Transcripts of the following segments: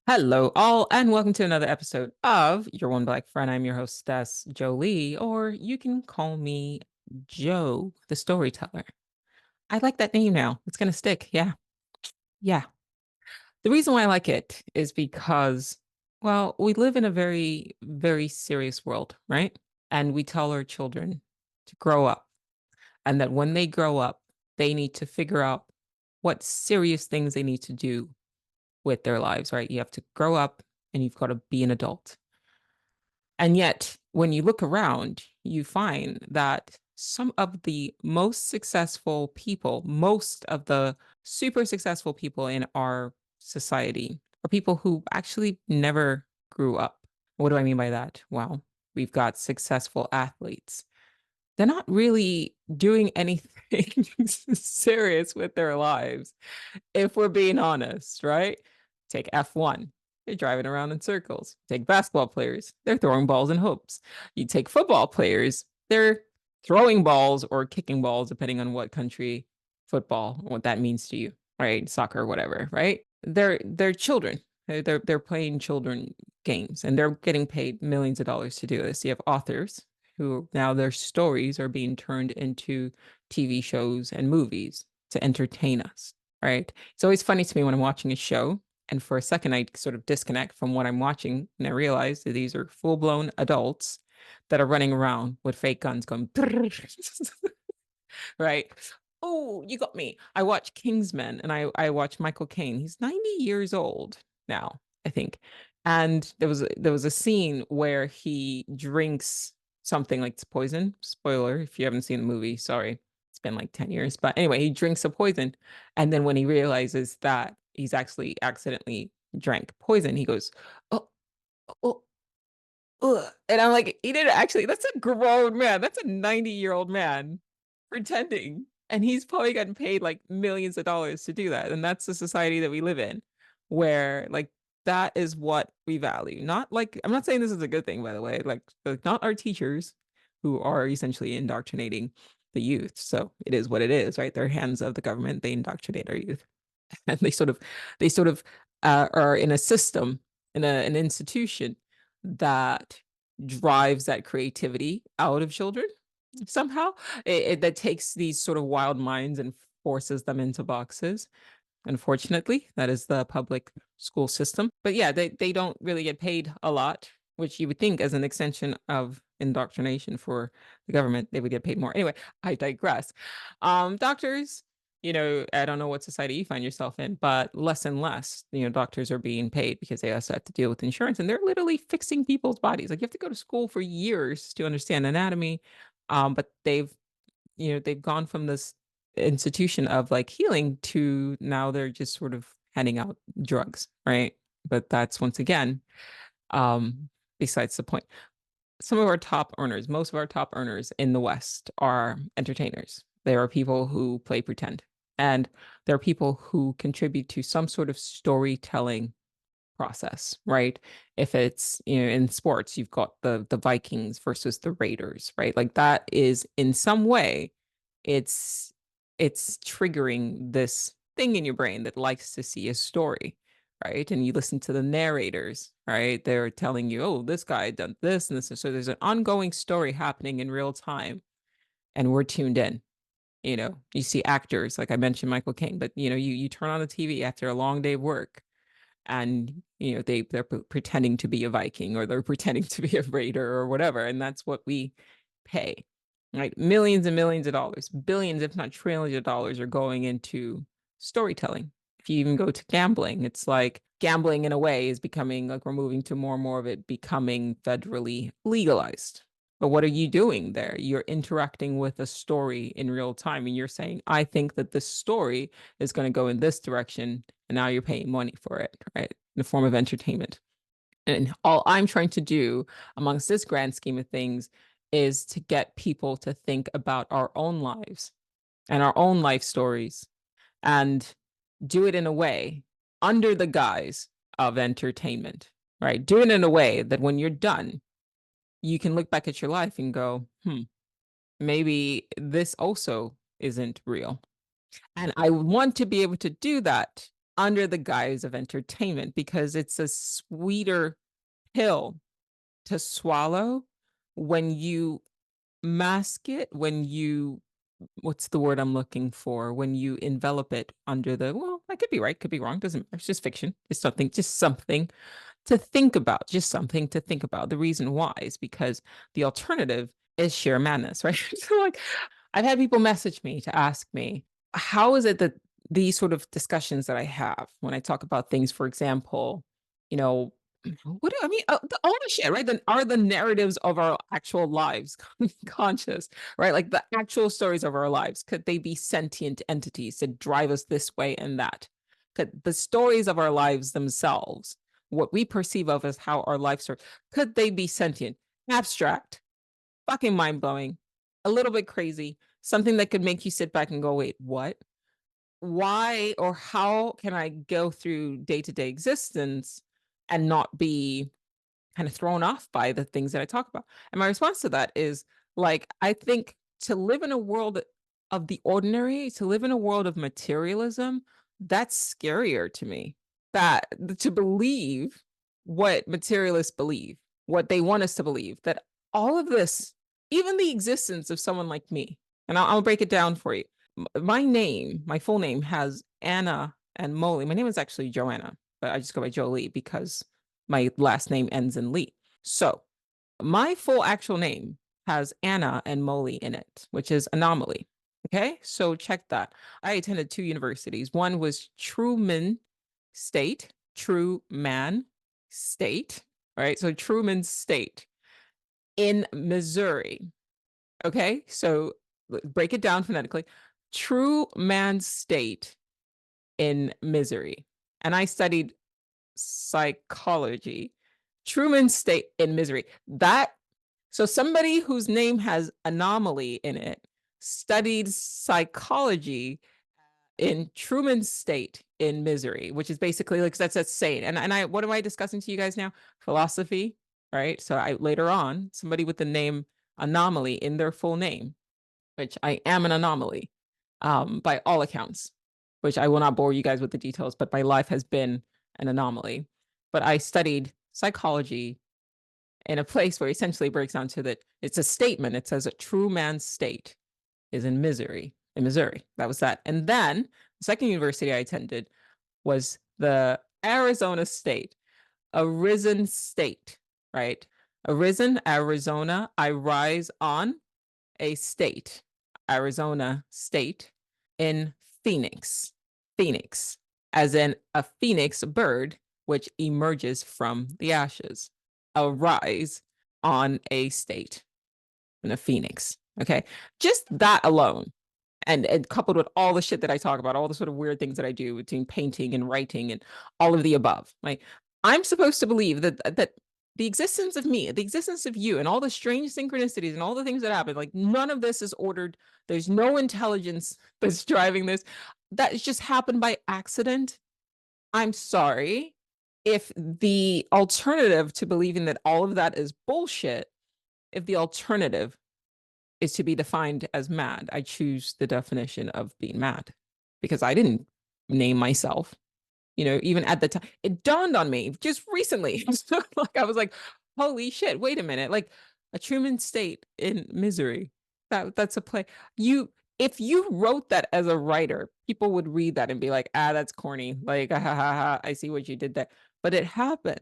Hello, all, and welcome to another episode of Your One Black Friend. I'm your hostess, Joli, or you can call me Jo the Storyteller. I like that name now. It's going to stick. Yeah. Yeah. The reason why I like it is because, well, we live in a very, very serious world, right? And we tell our children to grow up, and that when they grow up, they need to figure out what serious things they need to do with their lives, right? You have to grow up and you've got to be an adult. And yet, when you look around, you find that some of the most successful people, most of the super successful people in our society are people who actually never grew up. What do I mean by that? Well, we've got successful athletes. They're not really doing anything serious with their lives, if we're being honest, right? Take F1. They're driving around in circles. Take basketball players. They're throwing balls in hoops. You take football players. They're throwing balls or kicking balls, depending on what country football, what that means to you, right? Soccer, whatever, right? They're children. They're playing children games and they're getting paid millions of dollars to do this. You have authors who now their stories are being turned into TV shows and movies to entertain us, right? It's always funny to me when I'm watching a show, and for a second I sort of disconnect from what I'm watching, and I realize that these are full-blown adults that are running around with fake guns going, right? Oh, you got me. I watch Kingsman, and I watch Michael Caine. He's 90 years old now, I think. And there was a scene where he drinks something like it's poison. Spoiler if you haven't seen the movie, sorry. It's been like 10 years. But anyway, he drinks a poison. And then when he realizes that he's actually accidentally drank poison, he goes, oh, oh, ugh. And I'm like, he didn't actually, that's a grown man. That's a 90-year-old man pretending. And he's probably gotten paid like millions of dollars to do that. And that's the society that we live in, where like that is what we value. Not like, I'm not saying this is a good thing, by the way, like not our teachers who are essentially indoctrinating the youth. So it is what it is, right? They're hands of the government. They indoctrinate our youth. And they sort of are in a system, in an institution that drives that creativity out of children somehow. That takes these sort of wild minds and forces them into boxes. Unfortunately, that is the public school system. But yeah, they don't really get paid a lot, which you would think as an extension of indoctrination for the government, they would get paid more. Anyway, I digress. Doctors, I don't know what society you find yourself in, but less and less, doctors are being paid because they also have to deal with insurance and they're literally fixing people's bodies. Like you have to go to school for years to understand anatomy. But they've gone from this institution of like healing to now they're just sort of handing out drugs, right? But that's once again, um, besides the point. Some of our top earners, most of our top earners in the West are entertainers. There are people who play pretend, and there are people who contribute to some sort of storytelling process, right? If it's, in sports, you've got the Vikings versus the Raiders, right? Like that is in some way, it's it's triggering this thing in your brain that likes to see a story, right? And you listen to the narrators, right? They're telling you, oh, this guy done this and this. So there's an ongoing story happening in real time, and we're tuned in. You see actors, like I mentioned Michael Caine, but you turn on the TV after a long day of work and they're pretending to be a Viking or they're pretending to be a raider or whatever, and that's what we pay, right? Millions and millions of dollars, billions if not trillions of dollars are going into storytelling. If you even go to gambling, it's like gambling in a way is becoming like we're moving to more and more of it becoming federally legalized. But what are you doing there? You're interacting with a story in real time and you're saying, I think that this story is going to go in this direction. And now you're paying money for it, right? In the form of entertainment. And all I'm trying to do amongst this grand scheme of things is to get people to think about our own lives and our own life stories and do it in a way under the guise of entertainment, right? Do it in a way that when you're done, you can look back at your life and go, maybe this also isn't real. And I want to be able to do that under the guise of entertainment because it's a sweeter pill to swallow when you mask it, when you, what's the word I'm looking for? When you envelop it under the, well, I could be right, could be wrong, doesn't matter. It's just fiction. It's something, just something to think about, just something to think about. The reason why is because the alternative is sheer madness, right? So like I've had people message me to ask me, how is it that these sort of discussions that I have when I talk about things, for example, you know, what do I mean? All the shit, right? Then are the narratives of our actual lives conscious, right? Like the actual stories of our lives, could they be sentient entities that drive us this way and that? Could the stories of our lives themselves, what we perceive of as how our lives are, could they be sentient? Abstract, fucking mind blowing, a little bit crazy, something that could make you sit back and go, wait, what? Why or how can I go through day to day existence and not be kind of thrown off by the things that I talk about? And my response to that is like, I think to live in a world of the ordinary, to live in a world of materialism, that's scarier to me. That to believe what materialists believe, what they want us to believe, that all of this, even the existence of someone like me, and I'll break it down for you. My name, my full name has Anna and Molly. My name is actually Joanna, but I just go by Joli because my last name ends in Lee. So my full actual name has Anna and Molly in it, which is anomaly. Okay, so check that. I attended two universities. One was Truman State, Truman State, right? So Truman State in Missouri. Okay, so break it down phonetically. Truman State in Missouri. And I studied psychology. Truman State in Missouri. That, so somebody whose name has anomaly in it studied psychology in Truman State in Missouri, which is basically like that's insane. And I, what am I discussing to you guys now? Philosophy, right? So I later on, somebody with the name anomaly in their full name, which I am an anomaly, by all accounts, which I will not bore you guys with the details, but my life has been an anomaly. But I studied psychology in a place where essentially breaks down to that it's a statement. It says a true man's state is in Missouri, in Missouri. That was that. And then the second university I attended was the Arizona State, a risen state, right? Arisen, Arizona. I rise on a state, Arizona State, in Phoenix. Phoenix, as in a phoenix bird which emerges from the ashes. Arise on a state in a phoenix. Okay. Just that alone. And coupled with all the shit that I talk about, all the sort of weird things that I do between painting and writing and all of the above. Like I'm supposed to believe that the existence of me, the existence of you, and all the strange synchronicities and all the things that happen, like none of this is ordered. There's no intelligence that's driving this. That just happened by accident. I'm sorry. If the alternative to believing that all of that is bullshit, if the alternative is to be defined as mad, I choose the definition of being mad because I didn't name myself. You know, even at the time, it dawned on me just recently. Like I was like, holy shit, wait a minute. Like a Truman State in Misery. That's a play. You if you wrote that as a writer, people would read that and be like, ah, that's corny. Like, ha ha ha, I see what you did there. But it happened.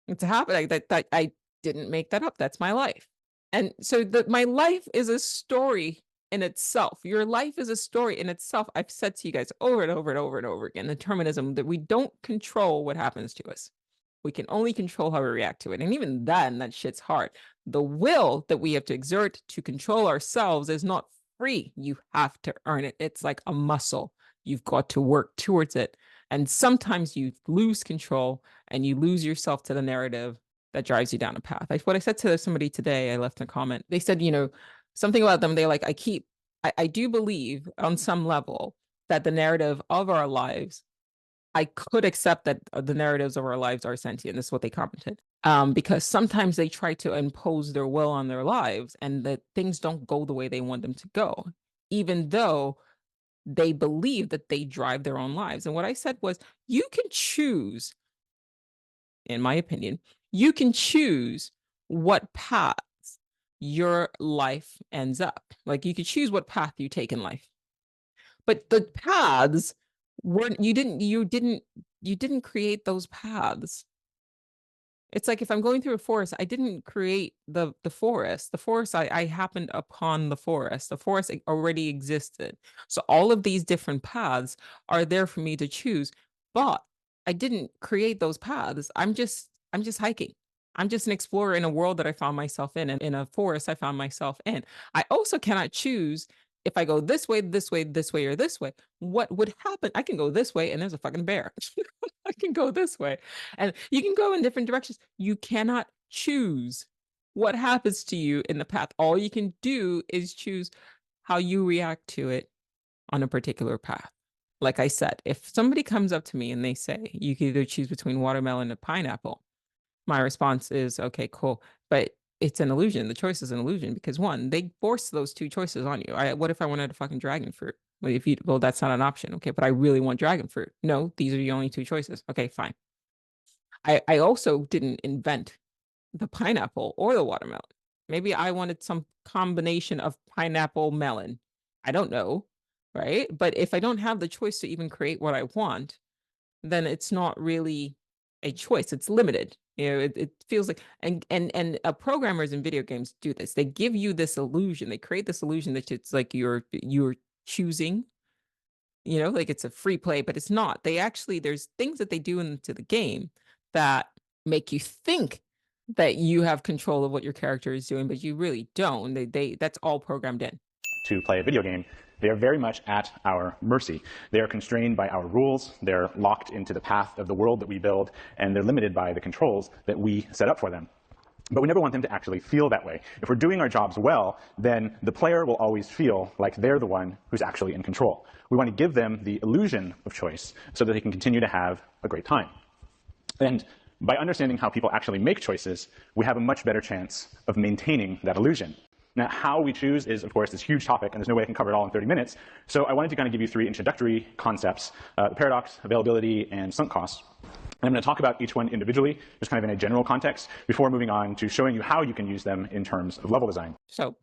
It's happened. That I didn't make that up. That's my life. And so my life is a story in itself. Your life is a story in itself. I've said to you guys over and over and over and over again, determinism, that we don't control what happens to us. We can only control how we react to it. And even then, that shit's hard. The will that we have to exert to control ourselves is not free. You have to earn it. It's like a muscle. You've got to work towards it. And sometimes you lose control and you lose yourself to the narrative that drives you down a path. Like what I said to somebody today, I left a comment. They said, you know, something about them. They like, I do believe on some level that the narrative of our lives, I could accept that the narratives of our lives are sentient. This is what they commented. Because sometimes they try to impose their will on their lives and that things don't go the way they want them to go, even though they believe that they drive their own lives. And what I said was, you can choose, in my opinion, you can choose what paths your life ends up. Like, you could choose what path you take in life. But the paths weren't, you didn't create those paths. It's like, if I'm going through a forest, I didn't create the forest. The forest, I happened upon the forest. The forest already existed. So all of these different paths are there for me to choose, but I didn't create those paths. I'm just hiking. I'm just an explorer in a world that I found myself in, and in a forest I found myself in. I also cannot choose if I go this way, this way, this way, or this way. What would happen? I can go this way and there's a fucking bear. I can go this way. And you can go in different directions. You cannot choose what happens to you in the path. All you can do is choose how you react to it on a particular path. Like I said, if somebody comes up to me and they say, you can either choose between watermelon and pineapple, my response is, okay, cool. But it's an illusion. The choice is an illusion because, one, they force those two choices on you. What if I wanted a fucking dragon fruit? Well, that's not an option. Okay, but I really want dragon fruit. No, these are the only two choices. Okay, fine. I also didn't invent the pineapple or the watermelon. Maybe I wanted some combination of pineapple melon. I don't know, right? But if I don't have the choice to even create what I want, then it's not really a choice. It's limited. It feels like, and programmers in video games do this. They give you this illusion. They create this illusion that it's like you're choosing, like it's a free play, but it's not. There's things that they do into the game that make you think that you have control of what your character is doing, but you really don't. That's all programmed in. To play a video game, they are very much at our mercy. They are constrained by our rules, they're locked into the path of the world that we build, and they're limited by the controls that we set up for them. But we never want them to actually feel that way. If we're doing our jobs well, then the player will always feel like they're the one who's actually in control. We want to give them the illusion of choice so that they can continue to have a great time. And by understanding how people actually make choices, we have a much better chance of maintaining that illusion. Now, how we choose is, of course, this huge topic, and there's no way I can cover it all in 30 minutes. So I wanted to kind of give you 3 introductory concepts: the paradox, availability, and sunk cost. And I'm going to talk about each one individually, just kind of in a general context, before moving on to showing you how you can use them in terms of level design. So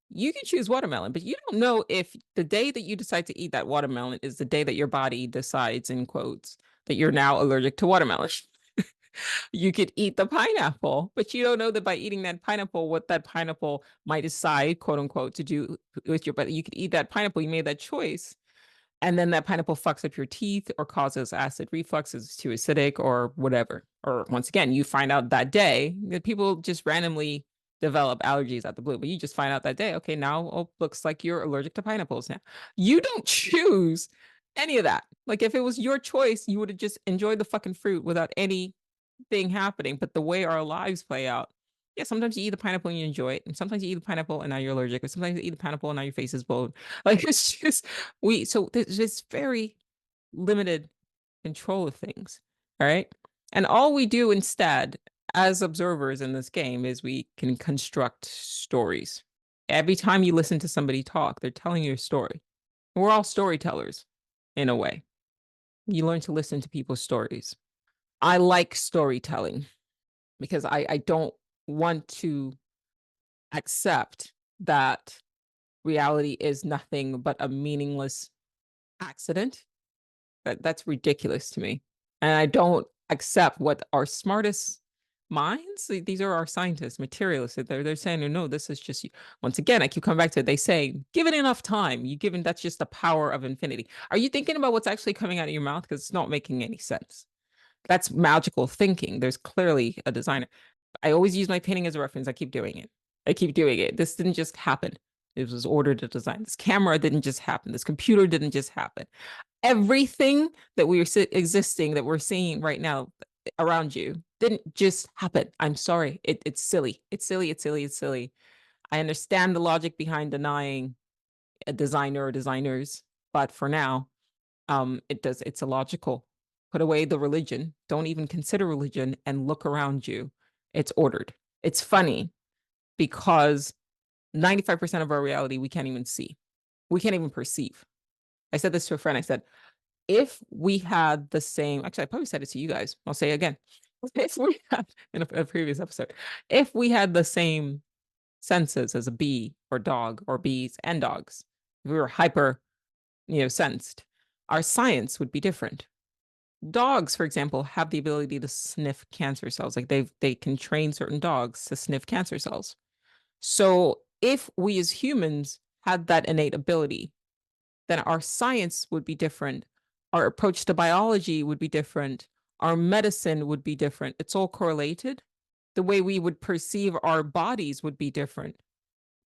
you can choose watermelon, but you don't know if the day that you decide to eat that watermelon is the day that your body decides, in quotes, that you're now allergic to watermelon. You could eat the pineapple, but you don't know that by eating that pineapple, what that pineapple might decide, quote unquote, to do with your body. You could eat that pineapple, you made that choice, and then that pineapple fucks up your teeth or causes acid reflux, is too acidic or whatever. Or once again, you find out that day that people just randomly develop allergies out the blue, but you just find out that day, okay, now looks like you're allergic to pineapples now. You don't choose any of that. Like, if it was your choice, you would have just enjoyed the fucking fruit without any thing happening. But the way our lives play out, yeah, sometimes you eat the pineapple and you enjoy it, and sometimes you eat the pineapple and now you're allergic, or sometimes you eat the pineapple and now your face is blown. Like, it's just so there's this very limited control of things. All right. And all we do instead as observers in this game is we can construct stories. Every time you listen to somebody talk, they're telling you a story. We're all storytellers in a way. You learn to listen to people's stories. I like storytelling because I don't want to accept that reality is nothing but a meaningless accident. That's ridiculous to me. And I don't accept what our smartest minds, these are our scientists, materialists, they're saying, no, this is just, once again, I keep coming back to it. They say, given enough time, that's just the power of infinity. Are you thinking about what's actually coming out of your mouth? Because it's not making any sense. That's magical thinking. There's clearly a designer. I always use my painting as a reference. I keep doing it. This didn't just happen. It was ordered to design. This camera didn't just happen. This computer didn't just happen. Everything that we are existing, that we're seeing right now around you, didn't just happen. I'm sorry. It's silly. It's silly. I understand the logic behind denying a designer or designers, but for now, it's illogical. Put away the religion. Don't even consider religion and look around you. It's ordered. It's funny because 95% of our reality we can't even see. We can't even perceive. I said this to a friend. I said, if we had the same, actually, I probably said it to you guys. I'll say it again. If we had, in a previous episode, if we had the same senses as a bee or dog or bees and dogs, if we were hyper, sensed, our science would be different. Dogs, for example, have the ability to sniff cancer cells. Like they can train certain dogs to sniff cancer cells. So if we as humans had that innate ability, then our science would be different. Our approach to biology would be different. Our medicine would be different. It's all correlated. The way we would perceive our bodies would be different.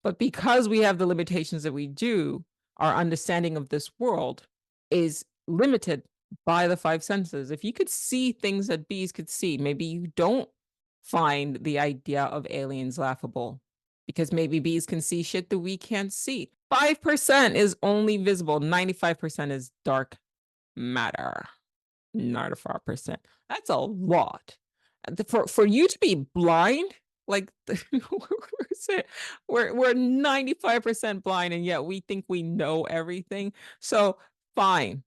But because we have the limitations that we do, our understanding of this world is limited by the five senses. If you could see things that bees could see, maybe you don't find the idea of aliens laughable, because maybe bees can see shit that we can't see. 5% is only visible, 95% is dark matter. 95%. That's a lot. For you to be blind, like we're 95% blind, and yet we think we know everything. So fine.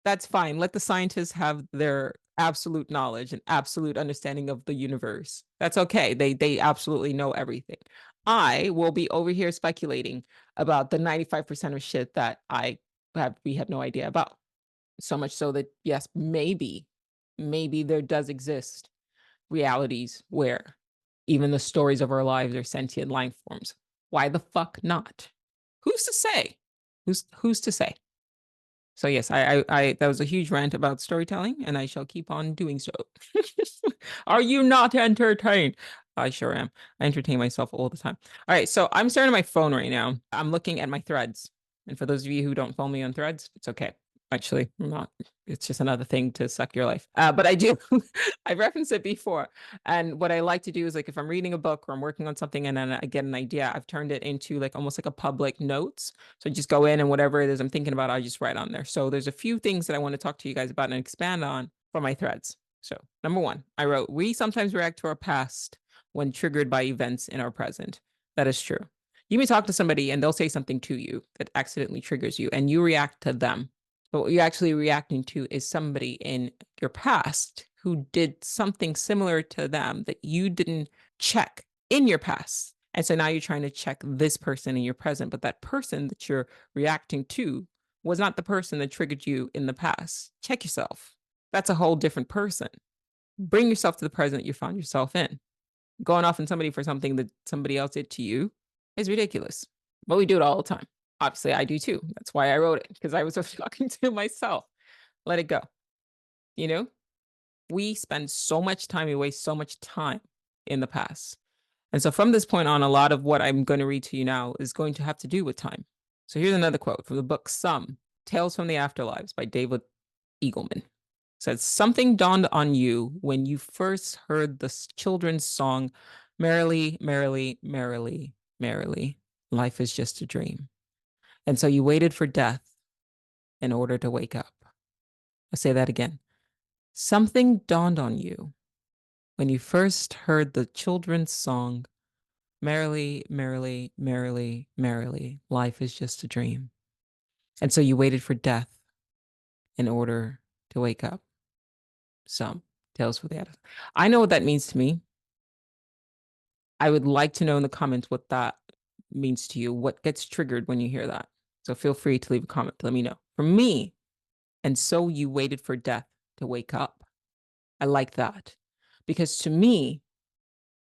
That's fine. Let the scientists have their absolute knowledge and absolute understanding of the universe. That's okay. They absolutely know everything. I will be over here speculating about the 95% of shit that we have no idea about. So much so that yes, maybe there does exist realities where even the stories of our lives are sentient life forms. Why the fuck not? Who's to say? Who's to say? So yes, I that was a huge rant about storytelling, and I shall keep on doing so. Are you not entertained? I sure am. I entertain myself all the time. All right, so I'm staring at my phone right now. I'm looking at my threads. And for those of you who don't follow me on threads, it's okay. Actually, I'm not. It's just another thing to suck your life. But I do. I've referenced it before. And what I like to do is, like, if I'm reading a book or I'm working on something and then I get an idea, I've turned it into like almost like a public notes. So I just go in and whatever it is I'm thinking about, I just write on there. So there's a few things that I want to talk to you guys about and expand on for my threads. So number one, I wrote, we sometimes react to our past when triggered by events in our present. That is true. You may talk to somebody and they'll say something to you that accidentally triggers you and you react to them. But what you're actually reacting to is somebody in your past who did something similar to them that you didn't check in your past. And so now you're trying to check this person in your present, but that person that you're reacting to was not the person that triggered you in the past. Check yourself. That's a whole different person. Bring yourself to the present you found yourself in. Going off on somebody for something that somebody else did to you is ridiculous. But we do it all the time. Obviously, I do too. That's why I wrote it, because I was talking to myself. Let it go. We spend so much time, we waste so much time in the past. And so from this point on, a lot of what I'm going to read to you now is going to have to do with time. So here's another quote from the book Some, Tales from the Afterlives by David Eagleman. It says, something dawned on you when you first heard the children's song, Merrily, merrily, merrily, merrily, life is just a dream. And so you waited for death in order to wake up. I'll say that again. Something dawned on you when you first heard the children's song, Merrily, merrily, merrily, merrily, life is just a dream. And so you waited for death in order to wake up. Some Tales for the Adults. I know what that means to me. I would like to know in the comments what that means to you. What gets triggered when you hear that? So feel free to leave a comment. Let me know. For me, and so you waited for death to wake up. I like that, because to me,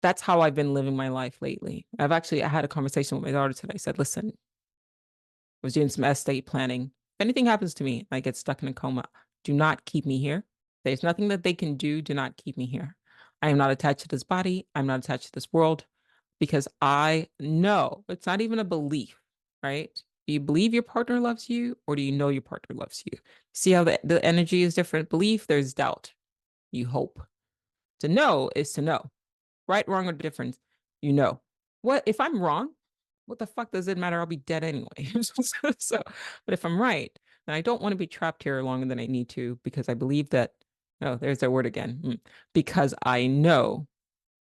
that's how I've been living my life lately. I had a conversation with my daughter today. I said, listen, I was doing some estate planning. If anything happens to me, I get stuck in a coma, do not keep me here. There's nothing that they can do. Do not keep me here. I am not attached to this body. I'm not attached to this world, because I know it's not even a belief, right? Do you believe your partner loves you, or do you know your partner loves you? See how the energy is different? Belief, there's doubt. You hope. To know is to know. Right, wrong, or difference, you know. What if I'm wrong? What the fuck does it matter? I'll be dead anyway. But if I'm right, then I don't want to be trapped here longer than I need to, because I believe that, oh, there's that word again. Because I know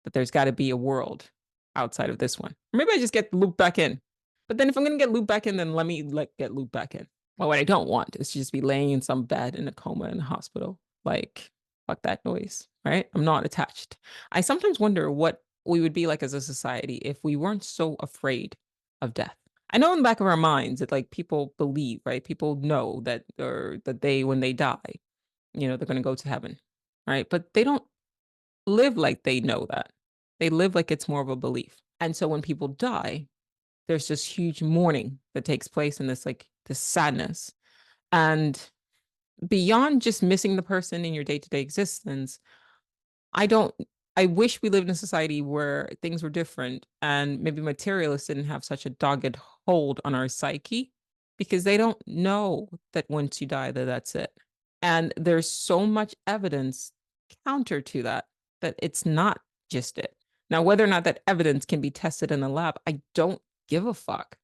that there's got to be a world outside of this one. Or maybe I just get looped back in. But then if I'm going to get looped back in, then let me get looped back in. Well, what I don't want is to just be laying in some bed in a coma in a hospital. Like, fuck that noise, right? I'm not attached. I sometimes wonder what we would be like as a society if we weren't so afraid of death. I know in the back of our minds that like people believe, right? People know that or that they when they die, they're going to go to heaven, right? But they don't live like they know that. They live like it's more of a belief. And so when people die, there's this huge mourning that takes place and this sadness. And beyond just missing the person in your day-to-day existence, I don't I wish we lived in a society where things were different and maybe materialists didn't have such a dogged hold on our psyche because they don't know that once you die that that's it. And there's so much evidence counter to that that it's not just it. Now, whether or not that evidence can be tested in the lab, I don't give a fuck.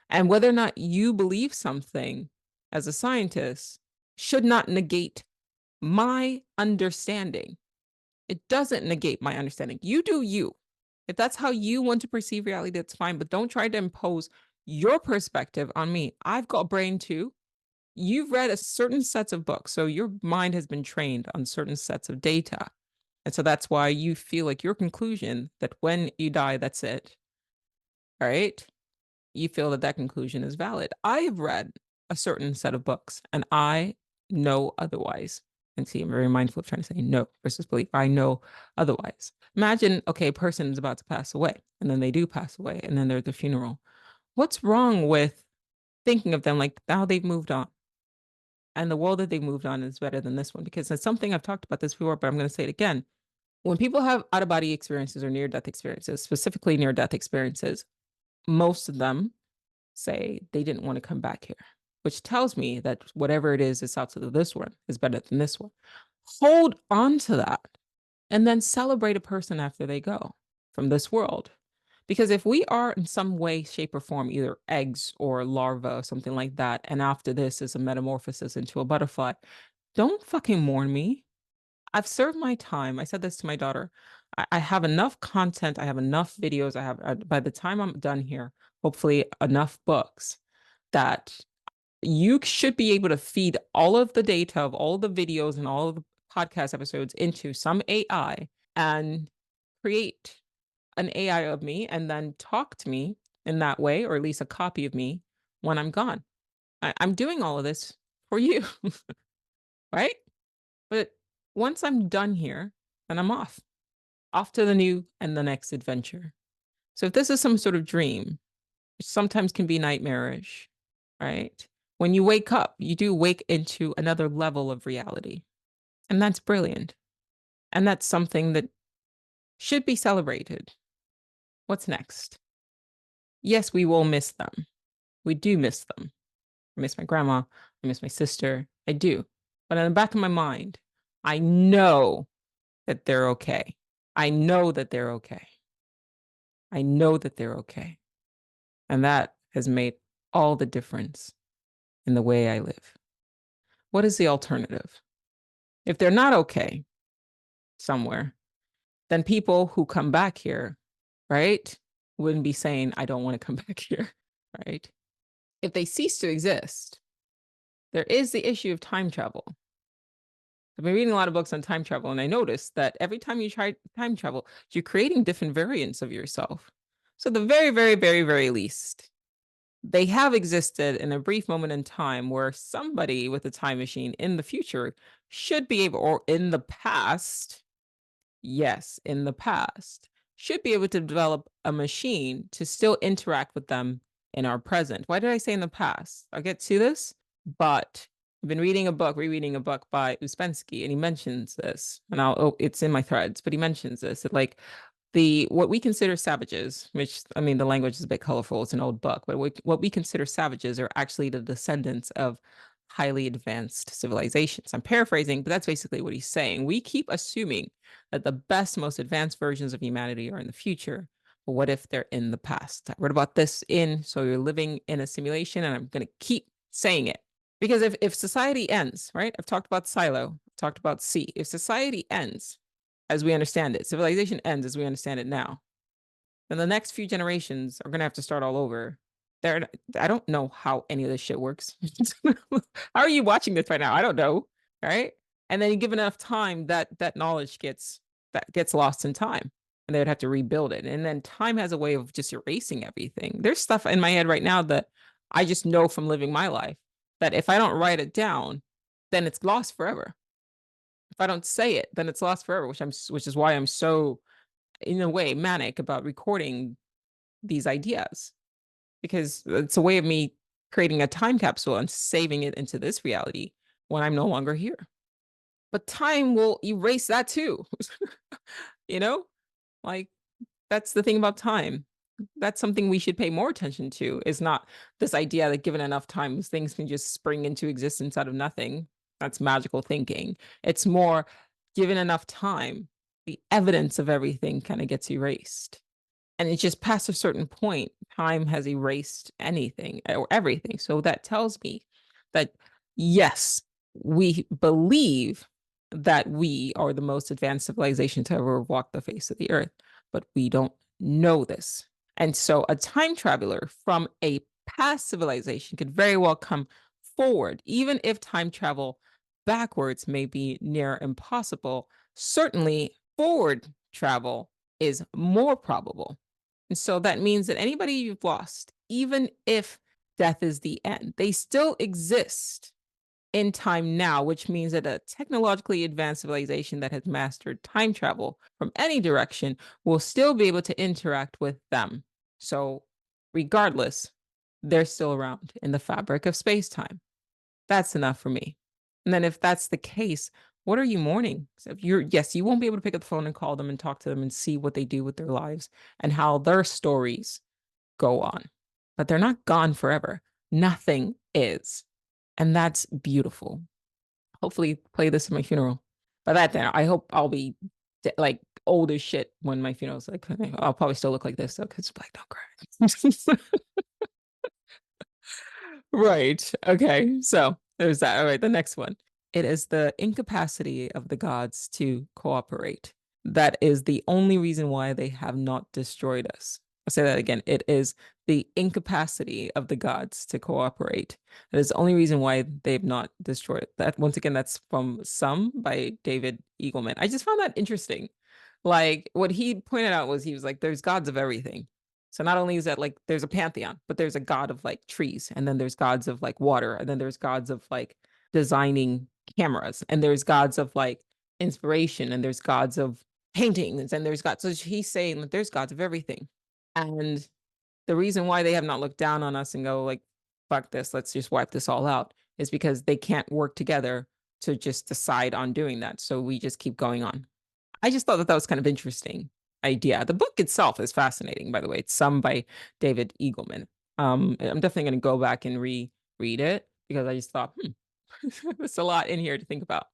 And whether or not you believe something as a scientist should not negate my understanding. It doesn't negate my understanding. You do you. If that's how you want to perceive reality, that's fine. But don't try to impose your perspective on me. I've got a brain too. You've read a certain sets of books. So your mind has been trained on certain sets of data. And so that's why you feel like your conclusion that when you die, that's it. All right. You feel that that conclusion is valid. I have read a certain set of books and I know otherwise. And see, I'm very mindful of trying to say no versus belief. I know otherwise. Imagine, okay, a person is about to pass away and then they do pass away and then there's the funeral. What's wrong with thinking of them like now they've moved on? And the world that they moved on is better than this one because it's something I've talked about this before, but I'm going to say it again. When people have out of body experiences or near death experiences, specifically near death experiences, most of them say they didn't want to come back here, which tells me that whatever it is that's outside of this one is better than this one. Hold on to that and then celebrate a person after they go from this world. Because if we are in some way, shape, or form, either eggs or larvae or something like that, and after this is a metamorphosis into a butterfly, don't fucking mourn me. I've served my time. I said this to my daughter. I have enough content. I have enough videos. I have, by the time I'm done here, hopefully enough books that you should be able to feed all of the data of all the videos and all of the podcast episodes into some AI and create an AI of me and then talk to me in that way, or at least a copy of me when I'm gone. I'm doing all of this for you, right? But once I'm done here, then I'm off to the new and the next adventure. So if this is some sort of dream, which sometimes can be nightmarish, right? When you wake up, you do wake into another level of reality. And that's brilliant. And that's something that should be celebrated. What's next? Yes, we will miss them. We do miss them. I miss my grandma. I miss my sister. I do. But in the back of my mind, I know that they're okay. I know that they're okay. I know that they're okay. And that has made all the difference in the way I live. What is the alternative? If they're not okay somewhere, then people who come back here, right, wouldn't be saying, I don't want to come back here, right? If they cease to exist, there is the issue of time travel. I've been reading a lot of books on time travel, and I noticed that every time you try time travel, you're creating different variants of yourself. So, the very, very, very, very least, they have existed in a brief moment in time where somebody with a time machine in the future should be able, or in the past, yes, in the past, should be able to develop a machine to still interact with them in our present. Why did I say in the past? I'll get to this, but I've been rereading a book by Uspensky, and he mentions this, and it's in my threads, but he mentions this that like what we consider savages, which I mean, the language is a bit colorful, it's an old book, but what we consider savages are actually the descendants of highly advanced civilizations. I'm paraphrasing, but that's basically what he's saying. We keep assuming that the best, most advanced versions of humanity are in the future. But what if they're in the past? I wrote about this in So You're Living in a Simulation, and I'm going to keep saying it. Because if society ends, right? I've talked about silo, I've talked about C. If society ends as we understand it, civilization ends as we understand it now, then the next few generations are going to have to start all over. They're I don't know how any of this shit works. How are you watching this right now? I don't know. Right. And then you give enough time that knowledge gets lost in time. And they would have to rebuild it. And then time has a way of just erasing everything. There's stuff in my head right now that I just know from living my life that if I don't write it down, then it's lost forever. If I don't say it, then it's lost forever, which is why I'm so, in a way, manic about recording these ideas, because it's a way of me creating a time capsule and saving it into this reality when I'm no longer here. But time will erase that too. you know, like that's the thing about time. That's something we should pay more attention to, is not this idea that given enough time, things can just spring into existence out of nothing. That's magical thinking. It's more, given enough time, the evidence of everything kind of gets erased. And it's just past a certain point, time has erased anything or everything. So that tells me that, yes, we believe that we are the most advanced civilization to ever walk the face of the earth, but we don't know this. And so a time traveler from a past civilization could very well come forward, even if time travel backwards may be near impossible. Certainly, forward travel is more probable. And so that means that anybody you've lost, even if death is the end, they still exist in time now, which means that a technologically advanced civilization that has mastered time travel from any direction will still be able to interact with them. So, regardless, they're still around in the fabric of space time. That's enough for me. And then, if that's the case, what are you mourning? So if yes, you won't be able to pick up the phone and call them and talk to them and see what they do with their lives and how their stories go on, but they're not gone forever. Nothing is. And that's beautiful. Hopefully, play this at my funeral. By that time, I hope I'll be like old as shit when my funeral's like, I'll probably still look like this though, because Black don't cry. Right. Okay. So there's that. All right. The next one. It is the incapacity of the gods to cooperate. That is the only reason why they have not destroyed us. I'll say that again. It is the incapacity of the gods to cooperate. That is the only reason why they've not destroyed it. That, once again, that's from Some by David Eagleman. I just found that interesting. Like what he pointed out was, he was like, there's gods of everything. So not only is that like there's a pantheon, but there's a god of like trees, and then there's gods of like water, and then there's gods of like designing cameras, and there's gods of like inspiration, and there's gods of paintings, and there's gods. So he's saying that there's gods of everything. And the reason why they have not looked down on us and go like, fuck this, let's just wipe this all out, is because they can't work together to just decide on doing that. So we just keep going on. I just thought that that was kind of interesting idea. The book itself is fascinating, by the way. It's Some by David Eagleman. I'm definitely going to go back and reread it, because I just thought, there's a lot in here to think about.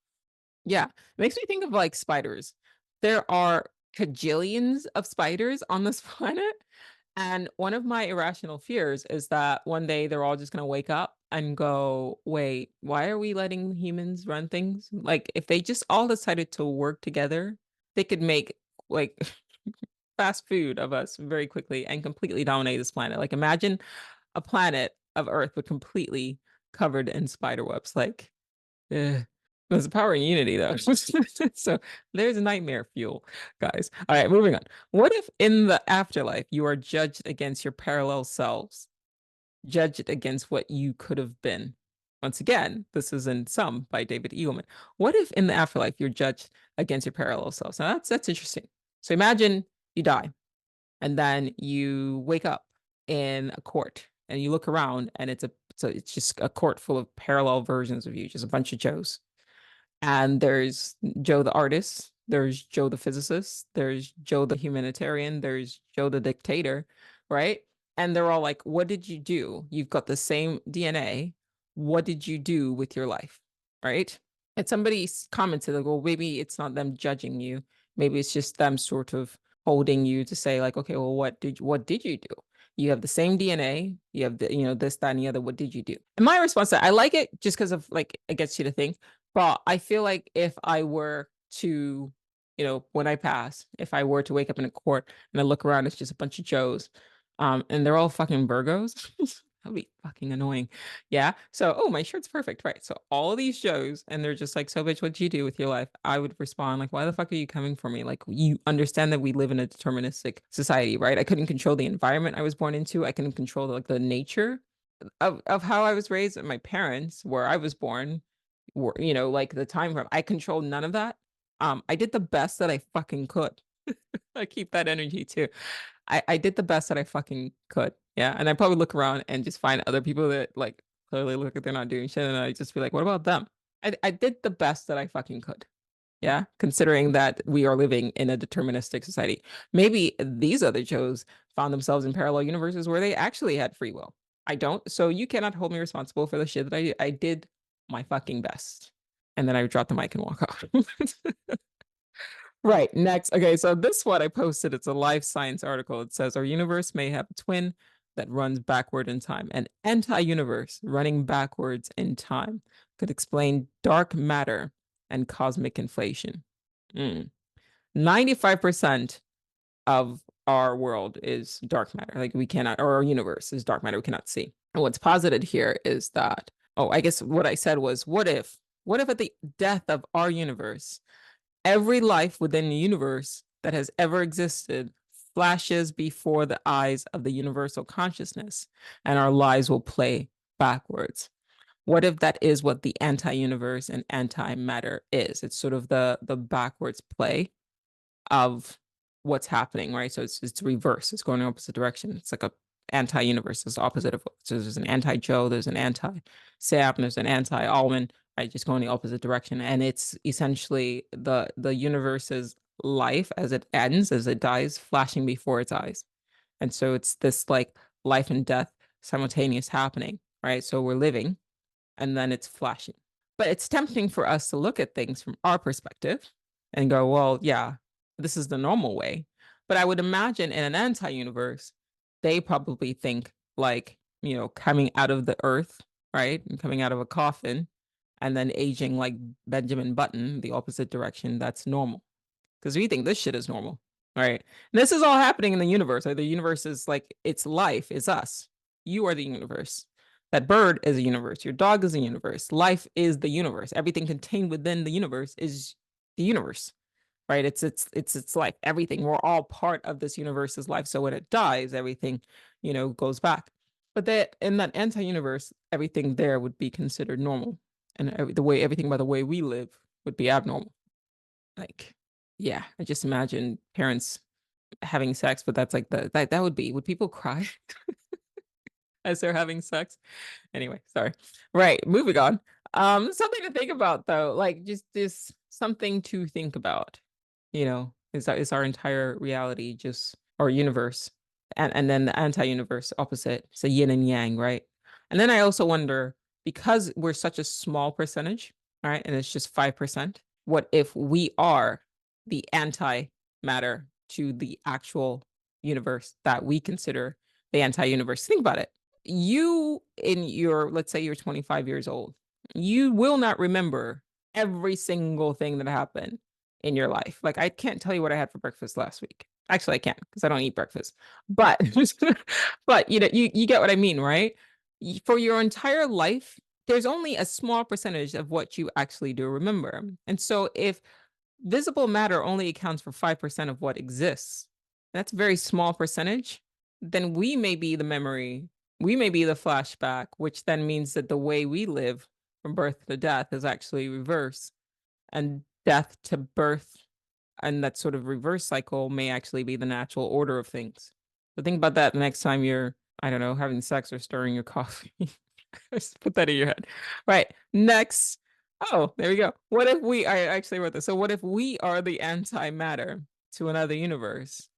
Yeah, it makes me think of like spiders. There are cajillions of spiders on this planet. And one of my irrational fears is that one day they're all just going to wake up and go, wait, why are we letting humans run things? Like, if they just all decided to work together, they could make like fast food of us very quickly and completely dominate this planet. Like, imagine a planet of Earth but completely covered in spider webs. Like, there's a power in unity, though. So there's nightmare fuel, guys. All right, moving on. What if in the afterlife you are judged against your parallel selves, judged against what you could have been? Once again, this is in Some by David Eagleman. What if in the afterlife you're judged against your parallel selves? Now that's interesting. So imagine you die, and then you wake up in a court, and you look around, and it's just a court full of parallel versions of you, just a bunch of Joes. And there's Jo the artist, there's Jo the physicist, there's Jo the humanitarian, there's Jo the dictator, right? And they're all like, what did you do? You've got the same DNA. What did you do with your life? Right? And somebody commented, like, well, maybe it's not them judging you. Maybe it's just them sort of holding you to say, like, okay, well, what did you do? You have the same DNA, you have this, that, and the other. What did you do? And my response to that, I like it just because of like it gets you to think. But I feel like if I were to, when I pass, if I were to wake up in a court and I look around, it's just a bunch of Joes, And they're all fucking Virgos. That'd be fucking annoying. Yeah. So, oh, my shirt's perfect. Right. So all of these shows, and they're just like, so bitch, what'd you do with your life? I would respond like, why the fuck are you coming for me? Like, you understand that we live in a deterministic society, right? I couldn't control the environment I was born into. I couldn't control like the nature of how I was raised. And my parents, where I was born, were, like the time frame. I controlled none of that. I did the best that I fucking could. I keep that energy too. I did the best that I fucking could. Yeah. And I probably look around and just find other people that like clearly look like they're not doing shit. And I just be like, what about them? I did the best that I fucking could. Yeah. Considering that we are living in a deterministic society. Maybe these other Joes found themselves in parallel universes where they actually had free will. I don't. So you cannot hold me responsible for the shit that I did my fucking best. And then I drop the mic and walk off. Right. Next. Okay. So this one I posted, it's a life science article. It says our universe may have a twin that runs backward in time. An anti-universe running backwards in time could explain dark matter and cosmic inflation. 95% of our world is dark matter. Like we cannot, or our universe is dark matter we cannot see. And what's posited here is that, oh, I guess what I said was, what if at the death of our universe, every life within the universe that has ever existed flashes before the eyes of the universal consciousness, and our lives will play backwards? What if that is what the anti-universe and anti-matter is? It's sort of the backwards play of what's happening, right? So it's reverse. It's going in opposite direction. It's like a anti-universe. It's the opposite of so there's an anti-Joe, there's an anti-Sam, there's an anti-Almond, right? Just going the opposite direction. And it's essentially the universe's life as it ends, as it dies, flashing before its eyes. And so it's this like life and death simultaneous happening, right? So we're living and then it's flashing. But it's tempting for us to look at things from our perspective and go, well, yeah, this is the normal way. But I would imagine in an anti-universe, they probably think like, coming out of the earth, right? And coming out of a coffin and then aging like Benjamin Button, the opposite direction, that's normal. Because we think this shit is normal, right? And this is all happening in the universe. Right? The universe is like, it's life, it's us. You are the universe. That bird is a universe. Your dog is a universe. Life is the universe. Everything contained within the universe is the universe, right? It's life. Everything. We're all part of this universe's life. So when it dies, everything, goes back. But that in that anti-universe, everything there would be considered normal, and everything by the way we live would be abnormal. Like, yeah, I just imagine parents having sex, but that's like that would people cry as they're having sex? Anyway, sorry. Right, moving on. Something to think about though, like just this something to think about. Is our entire reality just or universe, and then the anti-universe opposite, so yin and yang, right? And then I also wonder, because we're such a small percentage, right, and it's just 5%, what if we are the anti-matter to the actual universe that we consider the anti-universe? Think about it. You, in your, let's say you're 25 years old, you will not remember every single thing that happened in your life. Like, I can't tell you what I had for breakfast last week. Actually, I can't because I don't eat breakfast. But but you get what I mean, right? For your entire life, there's only a small percentage of what you actually do remember. And so if visible matter only accounts for 5% of what exists, that's a very small percentage, then we may be the memory, we may be the flashback, which then means that the way we live from birth to death is actually reverse, and death to birth, and that sort of reverse cycle may actually be the natural order of things. So think about that the next time you're, I don't know, having sex or stirring your coffee. Just put that in your head. Right. Next. Oh, there we go. What if I actually wrote this. So what if we are the antimatter to another universe?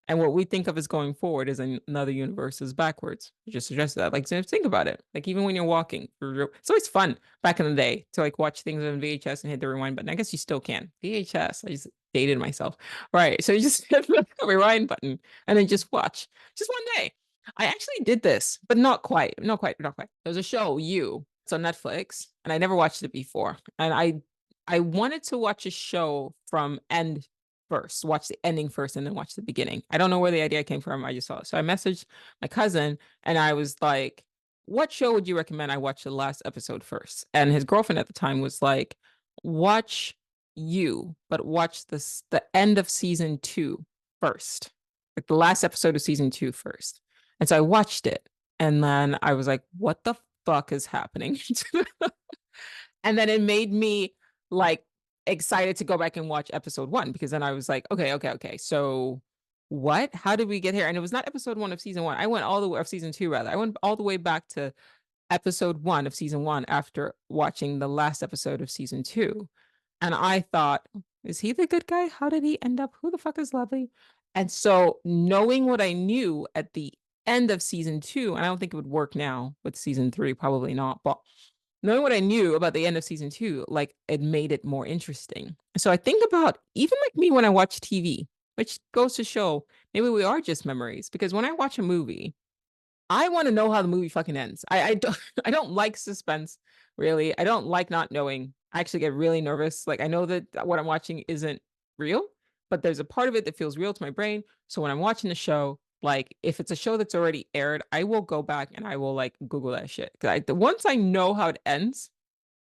And what we think of as going forward is another universe is backwards. You just suggest that. Like, so think about it. Like, even when you're walking, it's always fun back in the day to like watch things on VHS and hit the rewind button. I guess you still can. VHS, I just dated myself. Right. So you just hit the rewind button and then just watch. Just one day. I actually did this, but not quite. Not quite. Not quite. There's a show, You. It's on Netflix, and I never watched it before. And I wanted to watch a show from end first, watch the ending first, and then watch the beginning. I don't know where the idea came from. I just saw it. So I messaged my cousin and I was like, what show would you recommend I watch the last episode first? And his girlfriend at the time was like, watch You, but watch the end of season 2 first. Like the last episode of season 2 first. And so I watched it. And then I was like, what the fuck is happening? And then it made me like excited to go back and watch episode 1 because then I was like, okay. So what? How did we get here? And it was not episode 1 of season 1. I went all the way of season 2 rather. I went all the way back to episode 1 of season 1 after watching the last episode of season 2. And I thought, is he the good guy? How did he end up? Who the fuck is Lovely? And so knowing what I knew at the end of season 2, and I don't think it would work now with season 3, probably not, but knowing what I knew about the end of season 2, like it made it more interesting. So I think about even like me when I watch TV, which goes to show maybe we are just memories. Because when I watch a movie, I want to know how the movie fucking ends. I don't I don't like suspense, really. I don't like not knowing. I actually get really nervous. Like I know that what I'm watching isn't real, but there's a part of it that feels real to my brain. So when I'm watching the show, like if it's a show that's already aired, I will go back and I will like Google that shit. Once I know how it ends,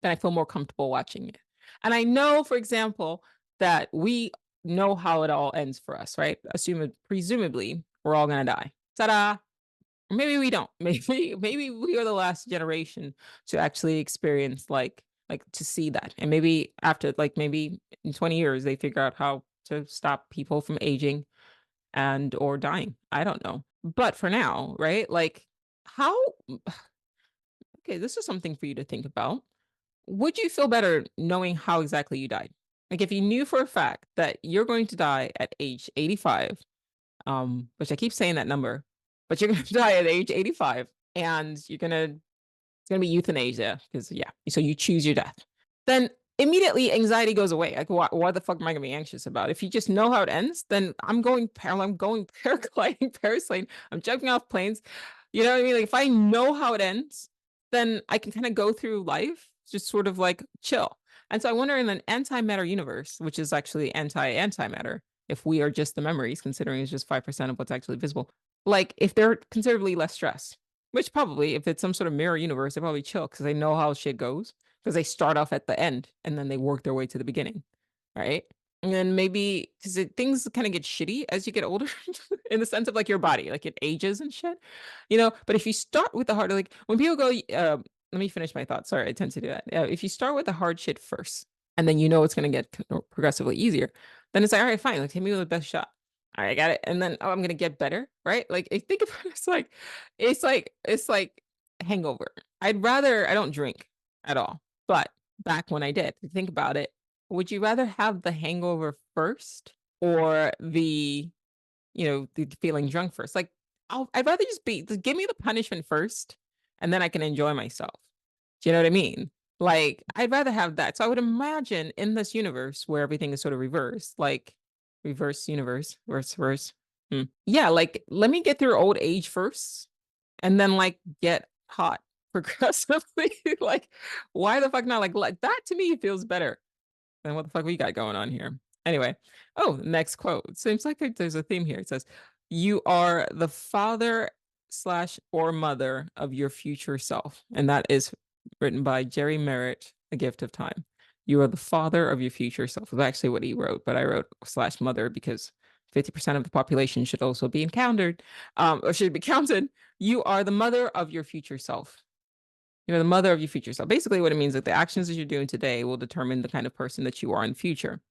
then I feel more comfortable watching it. And I know, for example, that we know how it all ends for us, right? Presumably, we're all gonna die. Ta-da! Maybe we don't. Maybe we are the last generation to actually experience like to see that. And maybe after like maybe in 20 years they figure out how to stop people from aging and or dying. I don't know. But for now, right? Like how okay, this is something for you to think about. Would you feel better knowing how exactly you died? Like if you knew for a fact that you're going to die at age 85, which I keep saying that number, but you're gonna die at age 85 and it's gonna be euthanasia because yeah, so you choose your death. Then immediately anxiety goes away. Like what the fuck am I gonna be anxious about? If you just know how it ends, then I'm going paragliding, parasailing, I'm jumping off planes. You know what I mean? Like if I know how it ends, then I can kind of go through life just sort of like chill. And so I wonder in an antimatter universe, which is actually anti-antimatter, if we are just the memories, considering it's just 5% of what's actually visible, like if they're considerably less stressed, which probably if it's some sort of mirror universe, they probably chill because they know how shit goes because they start off at the end and then they work their way to the beginning, right? And then maybe because things kind of get shitty as you get older in the sense of like your body, like it ages and shit, you know. But if you start with the hard, like when people go, let me finish my thoughts. Sorry, I tend to do that. If you start with the hard shit first, and then you know it's going to get progressively easier, then it's like, all right, fine, like hit me with the best shot. All right, I got it. And then I'm gonna get better, right? Like I think about it, it's like hangover. I don't drink at all. But back when I did, think about it, would you rather have the hangover first or the feeling drunk first? Like I'd rather just give me the punishment first and then I can enjoy myself. Do you know what I mean? Like I'd rather have that. So I would imagine in this universe where everything is sort of reversed, like reverse universe, reverse. Yeah, like let me get through old age first and then like get hot progressively. Like, why the fuck not? Like that to me feels better than what the fuck we got going on here. Anyway, oh, next quote. Seems like there's a theme here. It says, "You are the father slash or mother of your future self," and that is written by Jerry Merritt, A Gift of Time. You are the father of your future self. That's actually what he wrote, but I wrote slash mother because 50% of the population should also be encountered, or should be counted. You are the mother of your future self. You're the mother of your future self. Basically, what it means is that the actions that you're doing today will determine the kind of person that you are in the future.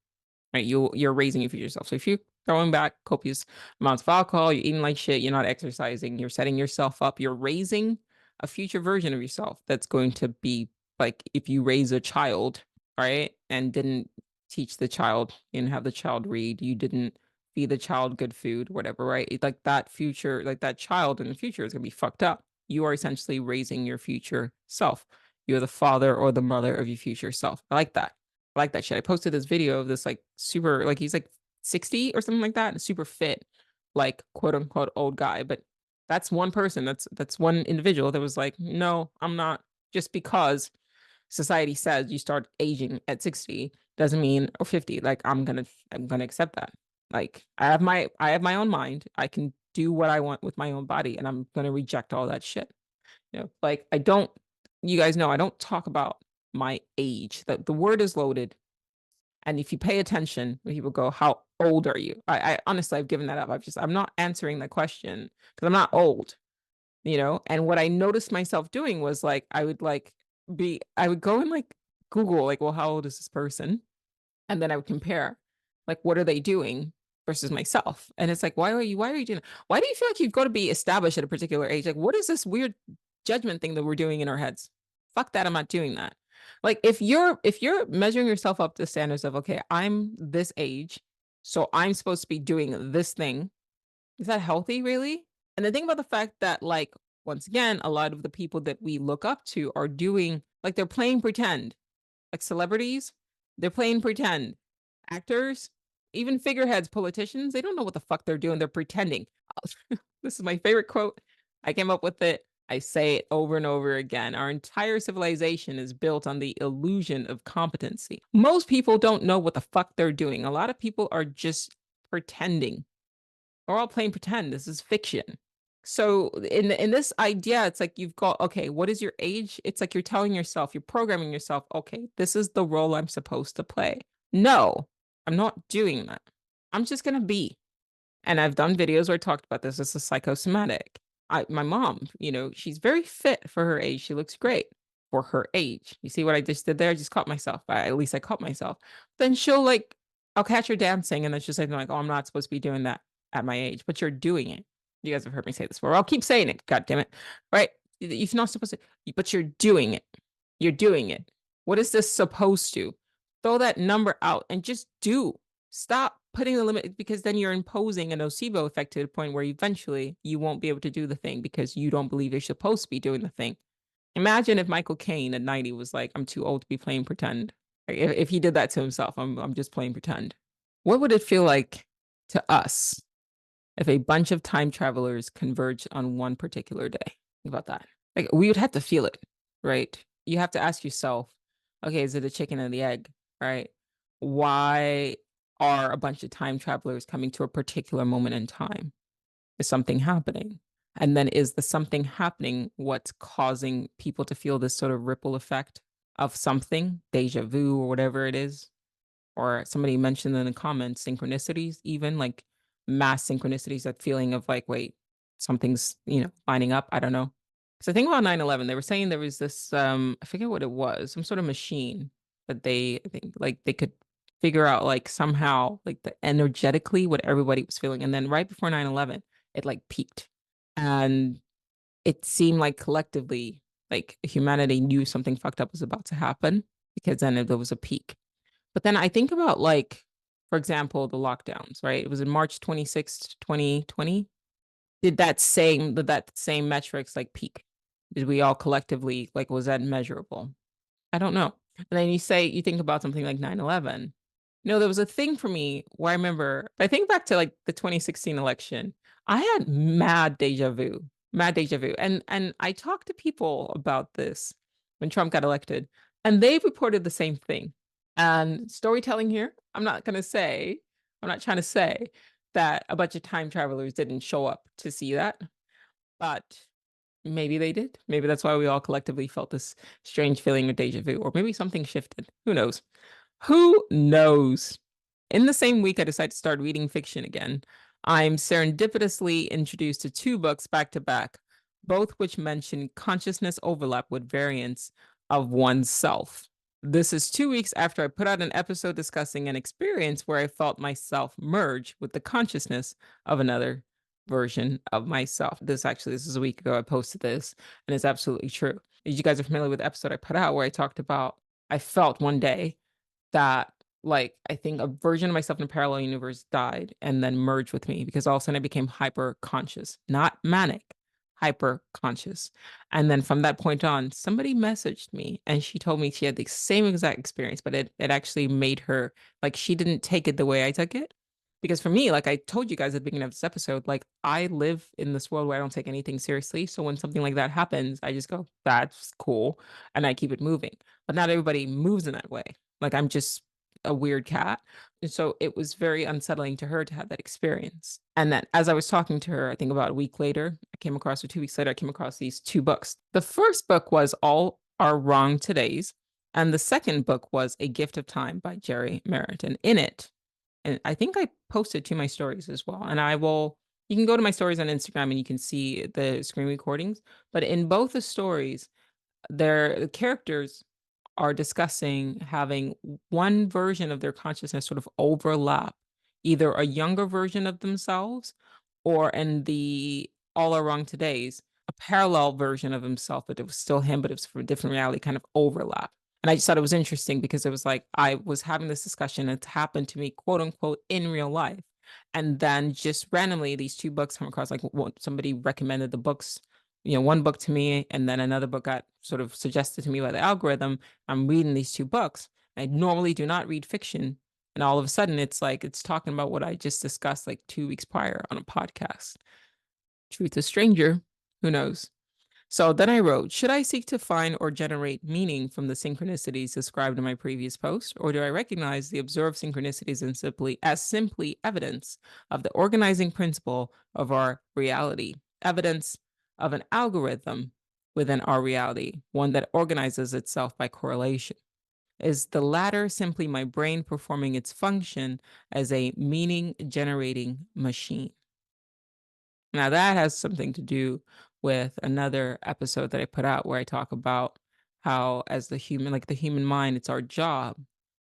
Right? You're raising your future self. So if you're throwing back copious amounts of alcohol, you're eating like shit, you're not exercising, you're setting yourself up, you're raising a future version of yourself that's going to be like if you raise a child, right? And didn't teach the child and have the child read, you didn't feed the child good food, whatever, right? Like that future, like that child in the future is gonna be fucked up. You are essentially raising your future self. You're the father or the mother of your future self. I like that. I like that shit. I posted this video of this like super, like he's like 60 or something like that, and super fit, like quote unquote old guy. But that's one person. That's one individual that was like, no, I'm not, just because. society says you start aging at 60 doesn't mean, or 50, like I'm gonna accept that. Like I have my own mind. I can do what I want with my own body, and I'm gonna reject all that shit. Like I don't, you guys know I don't talk about my age. That the word is loaded. And if you pay attention, when people go, "How old are you?" I honestly, I've given that up. I'm not answering the question because I'm not old. And what I noticed myself doing was like I would go and like Google, like, well, how old is this person? And then I would compare, like, what are they doing versus myself? And it's like, why are you doing that? Why do you feel like you've got to be established at a particular age? Like, what is this weird judgment thing that we're doing in our heads? Fuck that, I'm not doing that. Like, if you're measuring yourself up to standards of, okay, I'm this age, so I'm supposed to be doing this thing, is that healthy, really? And then think about the fact that, like, once again, a lot of the people that we look up to are doing, like, they're playing pretend. Like celebrities, they're playing pretend. Actors, even figureheads, politicians, they don't know what the fuck they're doing. They're pretending. This is my favorite quote. I came up with it. I say it over and over again. Our entire civilization is built on the illusion of competency. Most people don't know what the fuck they're doing. A lot of people are just pretending. We're all playing pretend. This is fiction. So in this idea, it's like you've got, okay, what is your age? It's like you're telling yourself, you're programming yourself, okay, this is the role I'm supposed to play. No, I'm not doing that. I'm just gonna be. And I've done videos where I talked about this as a psychosomatic. My mom, she's very fit for her age. She looks great for her age. You see what I just did there? I just caught myself. At least I caught myself. Then I'll catch her dancing, and then she'll say something like, "Oh, I'm not supposed to be doing that at my age," but you're doing it. You guys have heard me say this before. I'll keep saying it. God damn it! Right? You're not supposed to, but you're doing it. You're doing it. What is this supposed to? Throw that number out and just do. Stop putting the limit, because then you're imposing a nocebo effect to the point where eventually you won't be able to do the thing because you don't believe you're supposed to be doing the thing. Imagine if Michael Caine at 90 was like, "I'm too old to be playing pretend." Like, if he did that to himself, I'm just playing pretend. What would it feel like to us if a bunch of time travelers converged on one particular day? Think about that. Like, we would have to feel it, right? You have to ask yourself, okay, is it a chicken and the egg, right? Why are a bunch of time travelers coming to a particular moment in time? Is something happening? And then is the something happening what's causing people to feel this sort of ripple effect of something, deja vu or whatever it is? Or somebody mentioned in the comments, synchronicities, even like mass synchronicities, that feeling of like, wait, something's, lining up. I don't know. So think about 9/11. They were saying there was this, I forget what it was, some sort of machine that I think, like, they could figure out, like, somehow, like, the energetically what everybody was feeling. And then right before 9/11, it like peaked. And it seemed like collectively, like, humanity knew something fucked up was about to happen, because then there was a peak. But then I think about, like, for example, the lockdowns, right? It was in March 26th, 2020. Did that same metrics like peak? Did we all collectively, like, was that measurable? I don't know. And then you think about something like 9/11. There was a thing for me where I think back to like the 2016 election. I had mad deja vu. And I talked to people about this when Trump got elected, and they reported the same thing. And storytelling here, I'm not trying to say that a bunch of time travelers didn't show up to see that, but maybe they did. Maybe that's why we all collectively felt this strange feeling of deja vu, or maybe something shifted. Who knows? Who knows? In the same week, I decided to start reading fiction again. I'm serendipitously introduced to two books back to back, both which mention consciousness overlap with variants of oneself. This is 2 weeks after I put out an episode discussing an experience where I felt myself merge with the consciousness of another version of myself. This is a week ago. I posted this, and it's absolutely true. You guys are familiar with the episode I put out where I talked about, I felt one day that, like, I think a version of myself in a parallel universe died and then merged with me, because all of a sudden I became hyper conscious, not manic, hyper conscious. And then from that point on, somebody messaged me and she told me she had the same exact experience, but it actually made her, like, she didn't take it the way I took it. Because for me, like I told you guys at the beginning of this episode, like, I live in this world where I don't take anything seriously. So when something like that happens, I just go, "That's cool," and I keep it moving. but not everybody moves in that way. Like I'm just a weird cat. And so it was very unsettling to her to have that experience. And then as I was talking to her, I think about a week later, I came across, or 2 weeks later, I came across these two books. The first book was All Are Wrong Todays. And the second book was A Gift of Time by Jerry Merritt. And in it, and I think I posted to my stories as well. And you can go to my stories on Instagram and you can see the screen recordings. But in both the stories, the characters are discussing having one version of their consciousness sort of overlap either a younger version of themselves or in the All Are Wrong Today's, a parallel version of himself, but it was still him, but it was from a different reality, kind of overlap. And I just thought it was interesting because it was like I was having this discussion, and it's happened to me, quote unquote, in real life. And then just randomly, these two books come across, like somebody recommended the books, one book to me, and then another book got sort of suggested to me by the algorithm. I'm reading these two books. I normally do not read fiction. And all of a sudden, it's like it's talking about what I just discussed like 2 weeks prior on a podcast. Truth is stranger. Who knows? So then I wrote, should I seek to find or generate meaning from the synchronicities described in my previous post, or do I recognize the observed synchronicities as simply evidence of the organizing principle of our reality, evidence of an algorithm within our reality, one that organizes itself by correlation? Is the latter simply my brain performing its function as a meaning generating machine? Now, that has something to do with another episode that I put out where I talk about how, as the human, like the human mind, it's our job,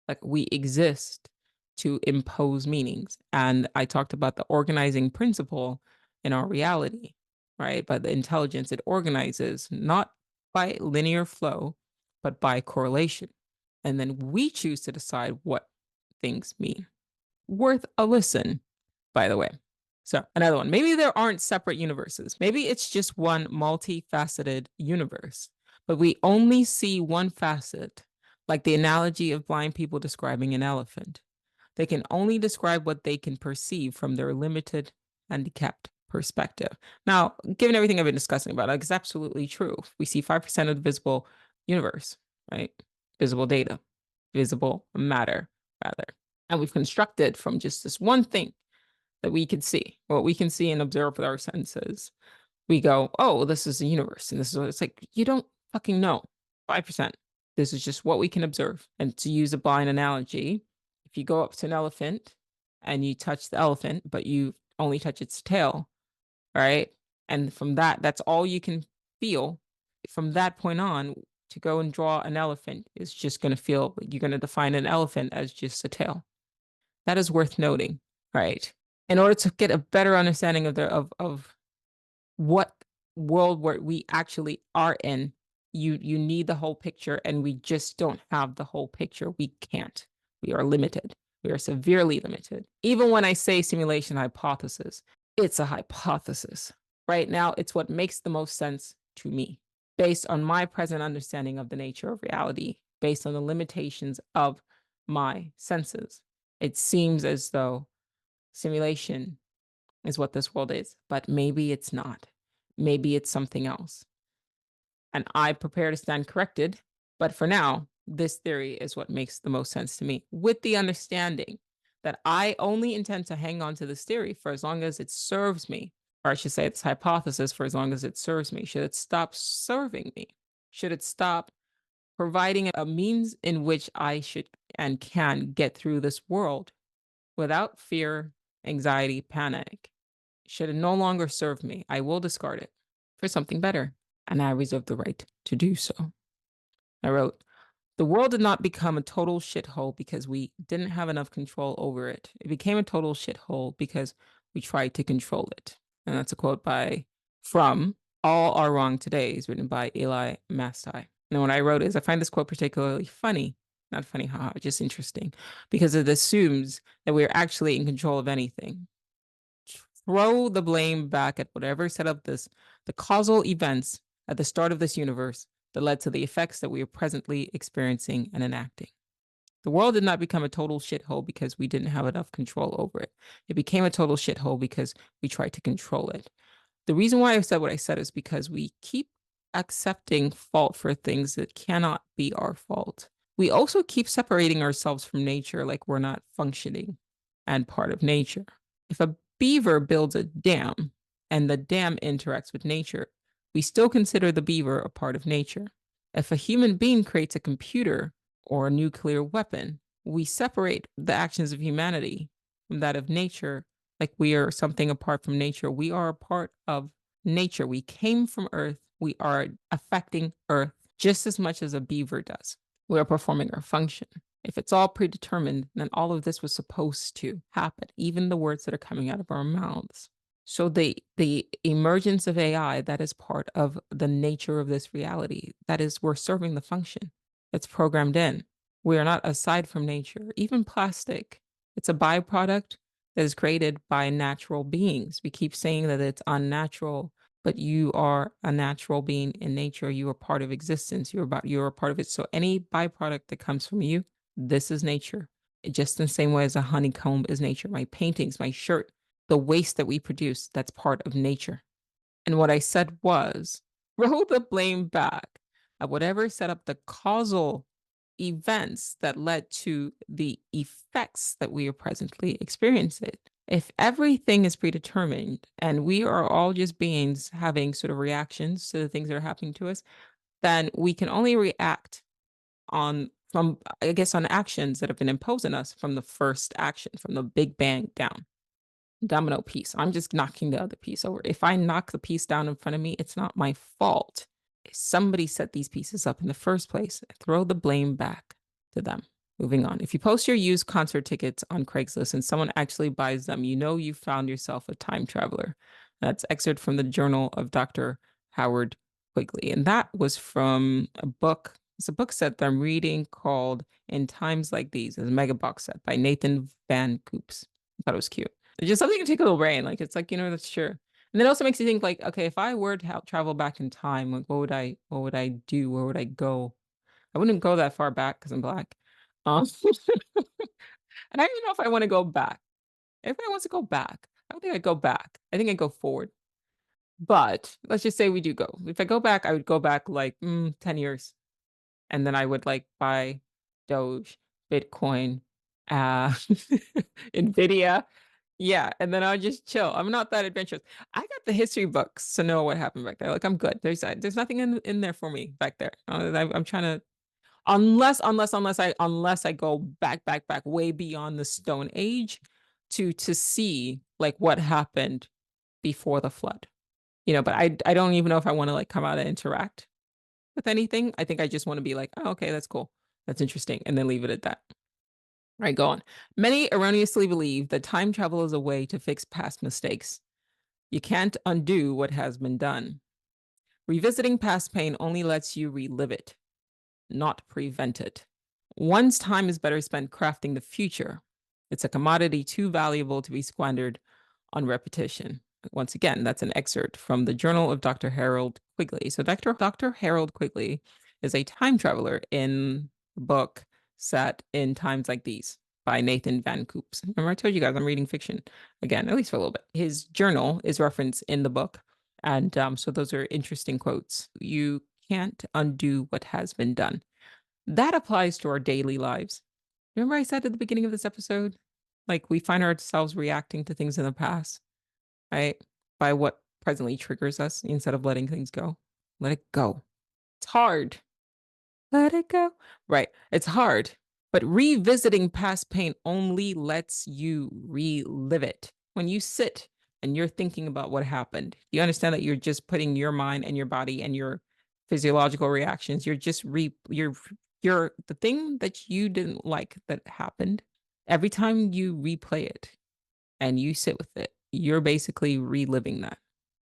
like we exist to impose meanings. And I talked about the organizing principle in our reality, right? By the intelligence, it organizes not by linear flow, but by correlation. And then we choose to decide what things mean. Worth a listen, by the way. So, another one. Maybe there aren't separate universes. Maybe it's just one multifaceted universe, but we only see one facet, like the analogy of blind people describing an elephant. They can only describe what they can perceive from their limited, handicapped perspective. Now, given everything I've been discussing about, it's absolutely true. We see 5% of the visible universe, right? Visible data, visible matter, rather. And we've constructed from just this one thing that we can see, what we can see and observe with our senses. We go, oh, this is the universe. And this is what it's like. You don't fucking know. 5%. This is just what we can observe. And to use a blind analogy, if you go up to an elephant and you touch the elephant, but you only touch its tail, right? And from that's all you can feel. From that point on, to go and draw an elephant is just going to feel, you're going to define an elephant as just a tail. That is worth noting, right? In order to get a better understanding of what world where we actually are in, you need the whole picture, and we just don't have the whole picture. We can't. We are limited. We are severely limited. Even when I say simulation hypothesis, it's a hypothesis. Right now, it's what makes the most sense to me, based on my present understanding of the nature of reality, based on the limitations of my senses. It seems as though simulation is what this world is, but maybe it's not. Maybe it's something else. And I prepare to stand corrected, but for now, this theory is what makes the most sense to me, with the understanding that I only intend to hang on to this theory for as long as it serves me, or I should say this hypothesis for as long as it serves me. Should it stop serving me? Should it stop providing a means in which I should and can get through this world without fear, anxiety, panic? Should it no longer serve me, I will discard it for something better, and I reserve the right to do so. I wrote, the world did not become a total shithole because we didn't have enough control over it. It became a total shithole because we tried to control it. And that's a quote from All Are Wrong Todays, written by Eli Mastai. And what I wrote is, I find this quote particularly funny. Not funny, haha, just interesting, because it assumes that we're actually in control of anything. Throw the blame back at whatever set up the causal events at the start of this universe that led to the effects that we are presently experiencing and enacting. The world did not become a total shithole because we didn't have enough control over it. It became a total shithole because we tried to control it. The reason why I said what I said is because we keep accepting fault for things that cannot be our fault. We also keep separating ourselves from nature like we're not functioning and part of nature. If a beaver builds a dam and the dam interacts with nature, we still consider the beaver a part of nature. If a human being creates a computer or a nuclear weapon, we separate the actions of humanity from that of nature, like we are something apart from nature. We are a part of nature. We came from Earth. We are affecting Earth just as much as a beaver does. We are performing our function. If it's all predetermined, then all of this was supposed to happen, even the words that are coming out of our mouths. So the emergence of AI, that is part of the nature of this reality. That is, we're serving the function. It's programmed in. We are not aside from nature. Even plastic, it's a byproduct that is created by natural beings. We keep saying that it's unnatural, but you are a natural being in nature. You are part of existence. You're a part of it. So any byproduct that comes from you, this is nature. Just in the same way as a honeycomb is nature. My paintings, my shirt, the waste that we produce, that's part of nature. And what I said was, throw the blame back at whatever set up the causal events that led to the effects that we are presently experiencing. If everything is predetermined and we are all just beings having sort of reactions to the things that are happening to us, then we can only react on actions that have been imposed on us from the first action, from the Big Bang down. Domino piece. I'm just knocking the other piece over. If I knock the piece down in front of me, it's not my fault. Somebody set these pieces up in the first place. Throw the blame back to them. Moving on. If you post your used concert tickets on Craigslist and someone actually buys them, you know you found yourself a time traveler. That's excerpt from the journal of Dr. Howard Quigley. And that was from a book. It's a book set that I'm reading called In Times Like These. It's a mega box set by Nathan Van Coops. I thought it was cute. It's just something to tickle the brain. Like, it's like, that's sure. And it also makes you think, like, okay, if I were to help travel back in time, like, what would I do? Where would I go? I wouldn't go that far back because I'm Black. And I don't even know if I want to go back. If I want to go back, I don't think I'd go back. I think I'd go forward. But let's just say we do go. If I go back, I would go back like 10 years. And then I would like buy Doge, Bitcoin, Nvidia. Yeah, and then I'll just chill. I'm not that adventurous. I got the history books to know what happened back there. Like, I'm good. There's nothing in there for me back there. I'm trying to, unless I go back way beyond the Stone Age to see like what happened before the flood. But I don't even know if I want to like come out and interact with anything. I think I just want to be like, oh, okay, that's cool. That's interesting. And then leave it at that. All right, go on. Many erroneously believe that time travel is a way to fix past mistakes. You can't undo what has been done. Revisiting past pain only lets you relive it, not prevent it. One's time is better spent crafting the future. It's a commodity too valuable to be squandered on repetition. Once again, that's an excerpt from the Journal of Dr. Harold Quigley. So Dr. Harold Quigley is a time traveler in the book Set in Times Like These by Nathan Van Coops. Remember, I told you guys I'm reading fiction again, at least for a little bit. His journal is referenced in the book. And so those are interesting quotes. You can't undo what has been done. That applies to our daily lives. Remember I said at the beginning of this episode, like we find ourselves reacting to things in the past, right? By what presently triggers us instead of letting things go. Let it go. It's hard. Let it go. Right. It's hard. But revisiting past pain only lets you relive it. When you sit and you're thinking about what happened, you understand that you're just putting your mind and your body and your physiological reactions, you're just you're the thing that you didn't like that happened. Every time you replay it and you sit with it, you're basically reliving that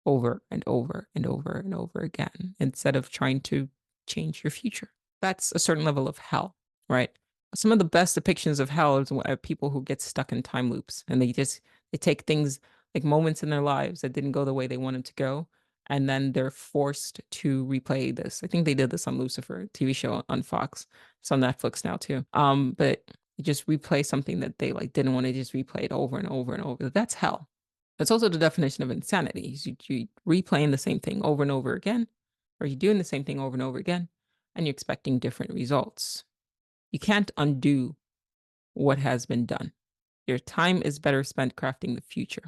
over and over and over and over again instead of trying to change your future. That's a certain level of hell, right? Some of the best depictions of hell is people who get stuck in time loops and they take things like moments in their lives that didn't go the way they wanted to go, and then they're forced to replay this. I think they did this on Lucifer, TV show on Fox. It's on Netflix now too. But you just replay something that they like didn't want to just replay it over and over and over. That's hell. That's also the definition of insanity. You replaying the same thing over and over again, or you're doing the same thing over and over again, and you're expecting different results. You can't undo what has been done. Your time is better spent crafting the future.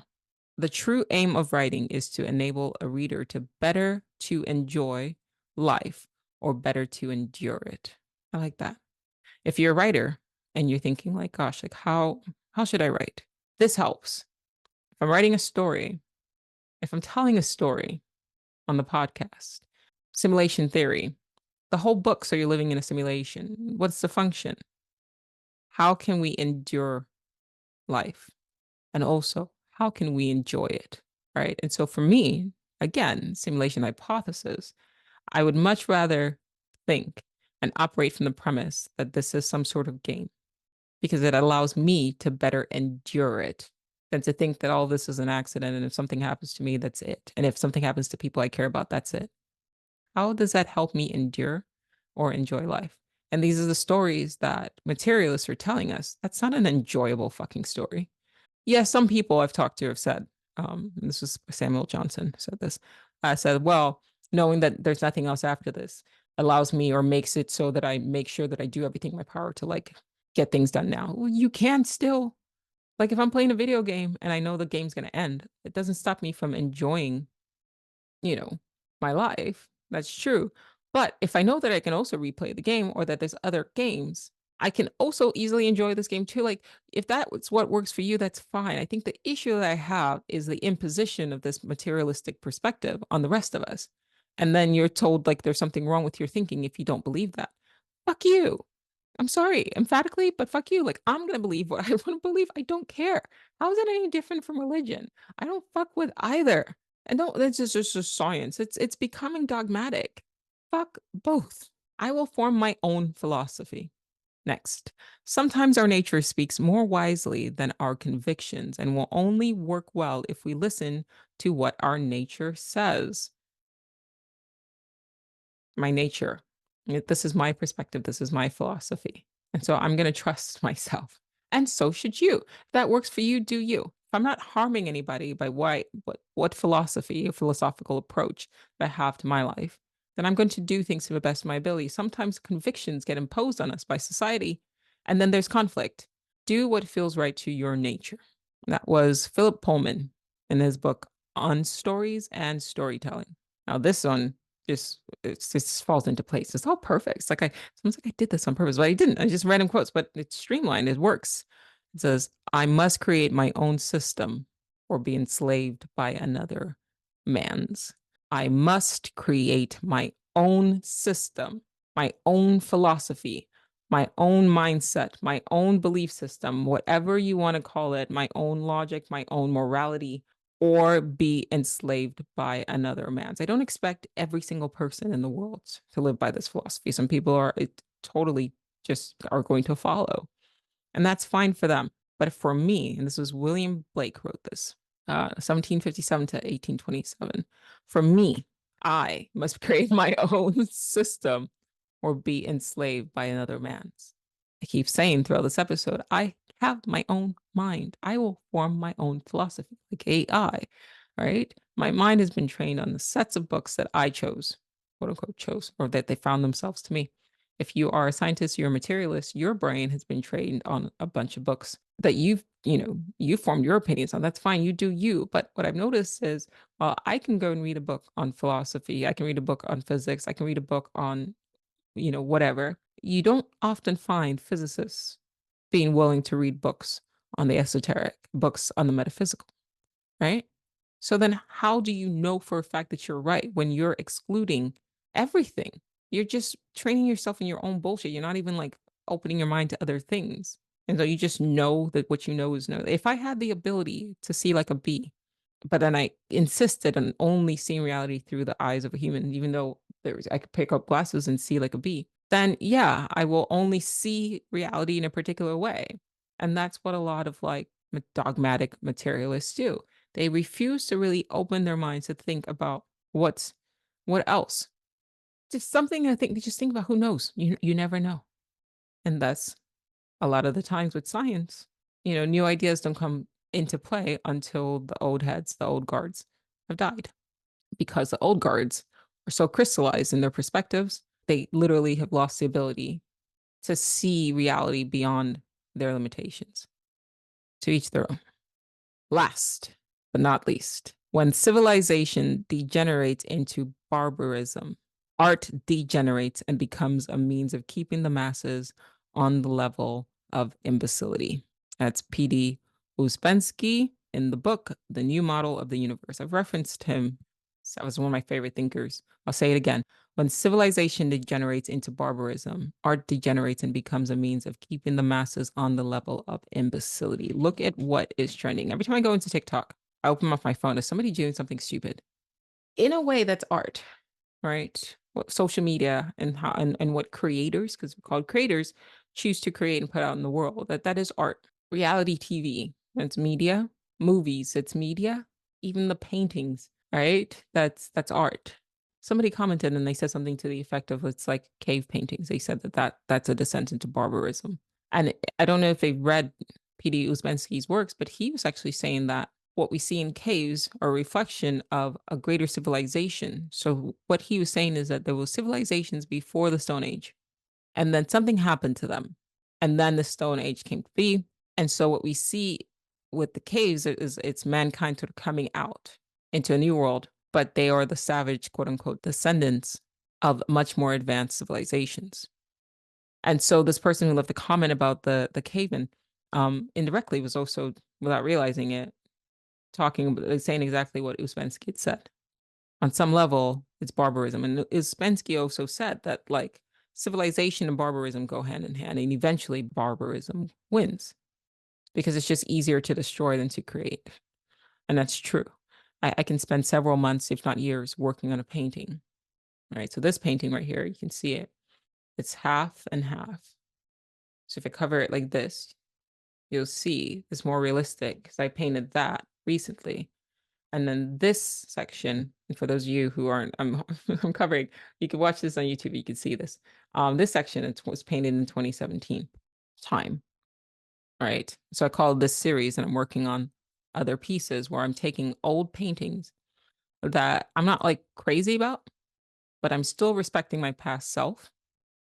The true aim of writing is to enable a reader to better to enjoy life or better to endure it. I like that. If you're a writer and you're thinking like, gosh, like how should I write? This helps. If I'm writing a story, if I'm telling a story on the podcast, simulation theory, the whole book, so you're living in a simulation. What's the function? How can we endure life? And also, how can we enjoy it? Right. And so for me, again, simulation hypothesis, I would much rather think and operate from the premise that this is some sort of game because it allows me to better endure it than to think that all this is an accident. And if something happens to me, that's it. And if something happens to people I care about, that's it. How does that help me endure or enjoy life? And these are the stories that materialists are telling us. That's not an enjoyable fucking story. Yeah, some people I've talked to have said, this was Samuel Johnson said this. I said, well, knowing that there's nothing else after this allows me or makes it so that I make sure that I do everything in my power to like get things done now. Well, you can still, like if I'm playing a video game and I know the game's going to end, it doesn't stop me from enjoying, you know, my life. That's true. But if I know that I can also replay the game or that there's other games, I can also easily enjoy this game too. Like if that's what works for you, that's fine. I think the issue that I have is the imposition of this materialistic perspective on the rest of us. And then you're told like there's something wrong with your thinking if you don't believe that. Fuck you. I'm sorry, emphatically, but fuck you. Like, I'm going to believe what I want to believe. I don't care. How is it any different from religion? I don't fuck with either. And don't, that's just science. It's becoming dogmatic. Fuck both. I will form my own philosophy. Next, sometimes our nature speaks more wisely than our convictions and will only work well if we listen to what our nature says. My nature. This is my perspective. This is my philosophy. And so I'm going to trust myself. And so should you. If that works for you, do you. If I'm not harming anybody by what philosophy or philosophical approach that I have to my life, then I'm going to do things to the best of my ability. Sometimes convictions get imposed on us by society, and then there's conflict. Do what feels right to your nature. That was Philip Pullman in his book On Stories and Storytelling. Now, this one it just falls into place. It's all perfect. It's like someone's like I did this on purpose, but I didn't. I just random quotes, but it's streamlined. It works. It says, "I must create my own system, or be enslaved by another man's. I must create my own system, my own philosophy, my own mindset, my own belief system, whatever you want to call it, my own logic, my own morality." Or be enslaved by another man's. I don't expect every single person in the world to live by this philosophy. Some people are totally just are going to follow, and that's fine for them. But for me, and this was William Blake wrote this, 1757 to 1827. For me, I must create my own system or be enslaved by another man's. I keep saying throughout this episode, I have my own mind. I will form my own philosophy, like AI, right? My mind has been trained on the sets of books that I chose, quote unquote, chose, or that they found themselves to me. If you are a scientist, you're a materialist, your brain has been trained on a bunch of books that you formed your opinions on. That's fine. You do you. But what I've noticed is, well, I can go and read a book on philosophy. I can read a book on physics. I can read a book on, whatever. You don't often find physicists being willing to read books on the esoteric, books on the metaphysical, right? So then how do you know for a fact that you're right when you're excluding everything? You're just training yourself in your own bullshit. You're not even like opening your mind to other things. And so you just know that what you know is no. If I had the ability to see like a bee, but then I insisted on only seeing reality through the eyes of a human, even though I could pick up glasses and see like a bee, then yeah, I will only see reality in a particular way. And that's what a lot of like dogmatic materialists do. They refuse to really open their minds to think about what else. Just something I think they just think about who knows. You never know. And thus a lot of the times with science, new ideas don't come into play until the old heads, the old guards have died. Because the old guards are so crystallized in their perspectives, they literally have lost the ability to see reality beyond their limitations. To each their own. Last but not least, when civilization degenerates into barbarism, art degenerates and becomes a means of keeping the masses on the level of imbecility. That's P.D. Uspensky in the book, The New Model of the Universe. I've referenced him. That was one of my favorite thinkers. I'll say it again. When civilization degenerates into barbarism, art degenerates and becomes a means of keeping the masses on the level of imbecility. Look at what is trending. Every time I go into TikTok, I open up my phone. Is somebody doing something stupid? In a way, that's art, right? What social media and how and what creators, because we're called creators, choose to create and put out in the world. That is art. Reality TV, it's media. Movies, it's media. Even the paintings, right? That's art. Somebody commented and they said something to the effect of it's like cave paintings. They said that's a descent into barbarism. And I don't know if they've read P.D. Uspensky's works, but he was actually saying that what we see in caves are a reflection of a greater civilization. So what he was saying is that there were civilizations before the Stone Age, and then something happened to them, and then the Stone Age came to be. And so what we see with the caves is it's mankind sort of coming out into a new world, but they are the savage, quote unquote, descendants of much more advanced civilizations. And so this person who left a comment about the caveman indirectly was also, without realizing it, saying exactly what Uspensky had said. On some level, it's barbarism. And Uspensky also said that like civilization and barbarism go hand in hand, and eventually barbarism wins because it's just easier to destroy than to create. And that's true. I can spend several months, if not years, working on a painting. Right. So this painting right here, you can see it. It's half and half. So if I cover it like this, you'll see it's more realistic because I painted that recently. And then this section, and for those of you who aren't, I'm covering, you can watch this on YouTube, you can see this. This section it was painted in 2017 time. All right. So I call this series and I'm working on other pieces where I'm taking old paintings that I'm not like crazy about, but I'm still respecting my past self.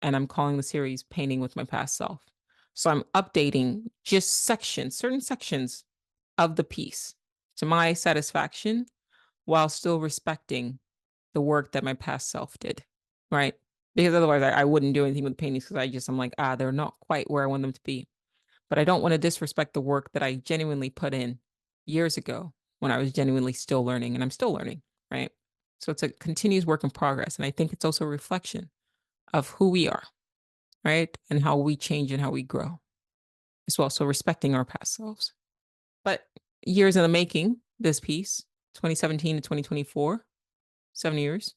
And I'm calling the series Painting with My Past Self. So I'm updating just certain sections of the piece to my satisfaction while still respecting the work that my past self did, right? Because otherwise I wouldn't do anything with paintings because I'm like, they're not quite where I want them to be. But I don't want to disrespect the work that I genuinely put in years ago when I was genuinely still learning, and I'm still learning, right? So it's a continuous work in progress. And I think it's also a reflection of who we are, right? And how we change and how we grow as well. So respecting our past selves. But years in the making, this piece, 2017 to 2024, 7 years.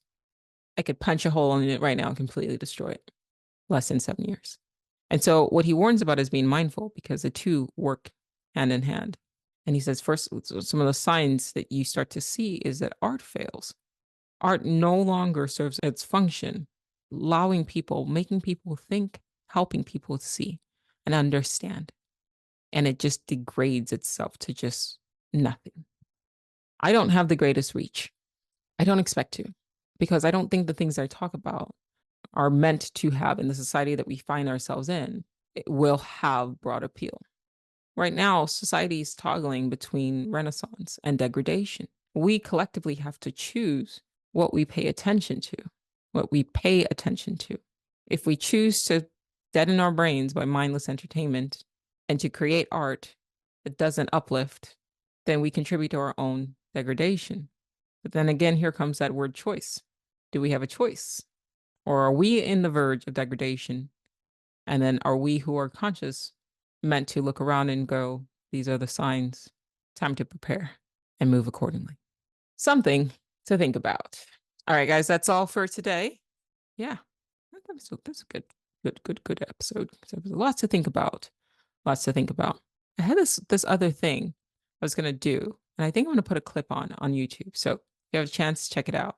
I could punch a hole in it right now and completely destroy it. Less than 7 years. And so what he warns about is being mindful because the two work hand in hand. And he says, first, some of the signs that you start to see is that art fails. Art no longer serves its function, allowing people, making people think, helping people see and understand. And it just degrades itself to just nothing. I don't have the greatest reach. I don't expect to, because I don't think the things I talk about are meant to have in the society that we find ourselves in, it will have broad appeal. Right now, society is toggling between renaissance and degradation. We collectively have to choose what we pay attention to, what we pay attention to. If we choose to deaden our brains by mindless entertainment and to create art that doesn't uplift, then we contribute to our own degradation. But then again, here comes that word choice. Do we have a choice? Or are we in the verge of degradation? And then are we who are conscious meant to look around and go, these are the signs, time to prepare and move accordingly? Something to think about. All right, guys, that's all for today. Yeah, that's a good episode. So there's lots to think about. Lots to think about. I had this other thing I was gonna do, and I think I'm gonna put a clip on YouTube. So if you have a chance, check it out.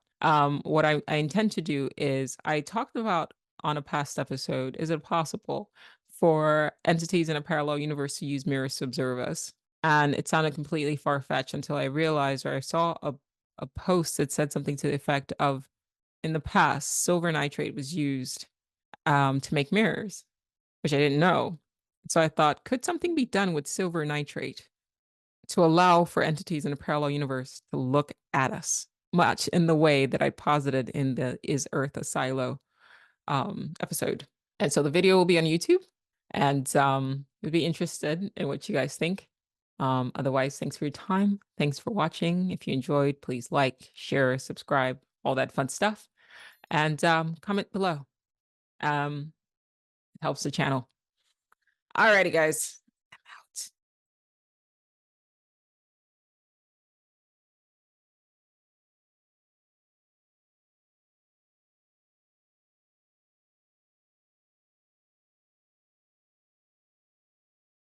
What I intend to do is I talked about on a past episode, is it possible for entities in a parallel universe to use mirrors to observe us? And it sounded completely far-fetched until I realized, or I saw a post that said something to the effect of in the past, silver nitrate was used to make mirrors, which I didn't know. So I thought, could something be done with silver nitrate to allow for entities in a parallel universe to look at us, much in the way that I posited in the Is Earth a Silo episode? And so the video will be on YouTube, and we'd be interested in what you guys think. Otherwise, thanks for your time. Thanks for watching. If you enjoyed, please like, share, subscribe, all that fun stuff, and comment below. It helps the channel. Alrighty, guys.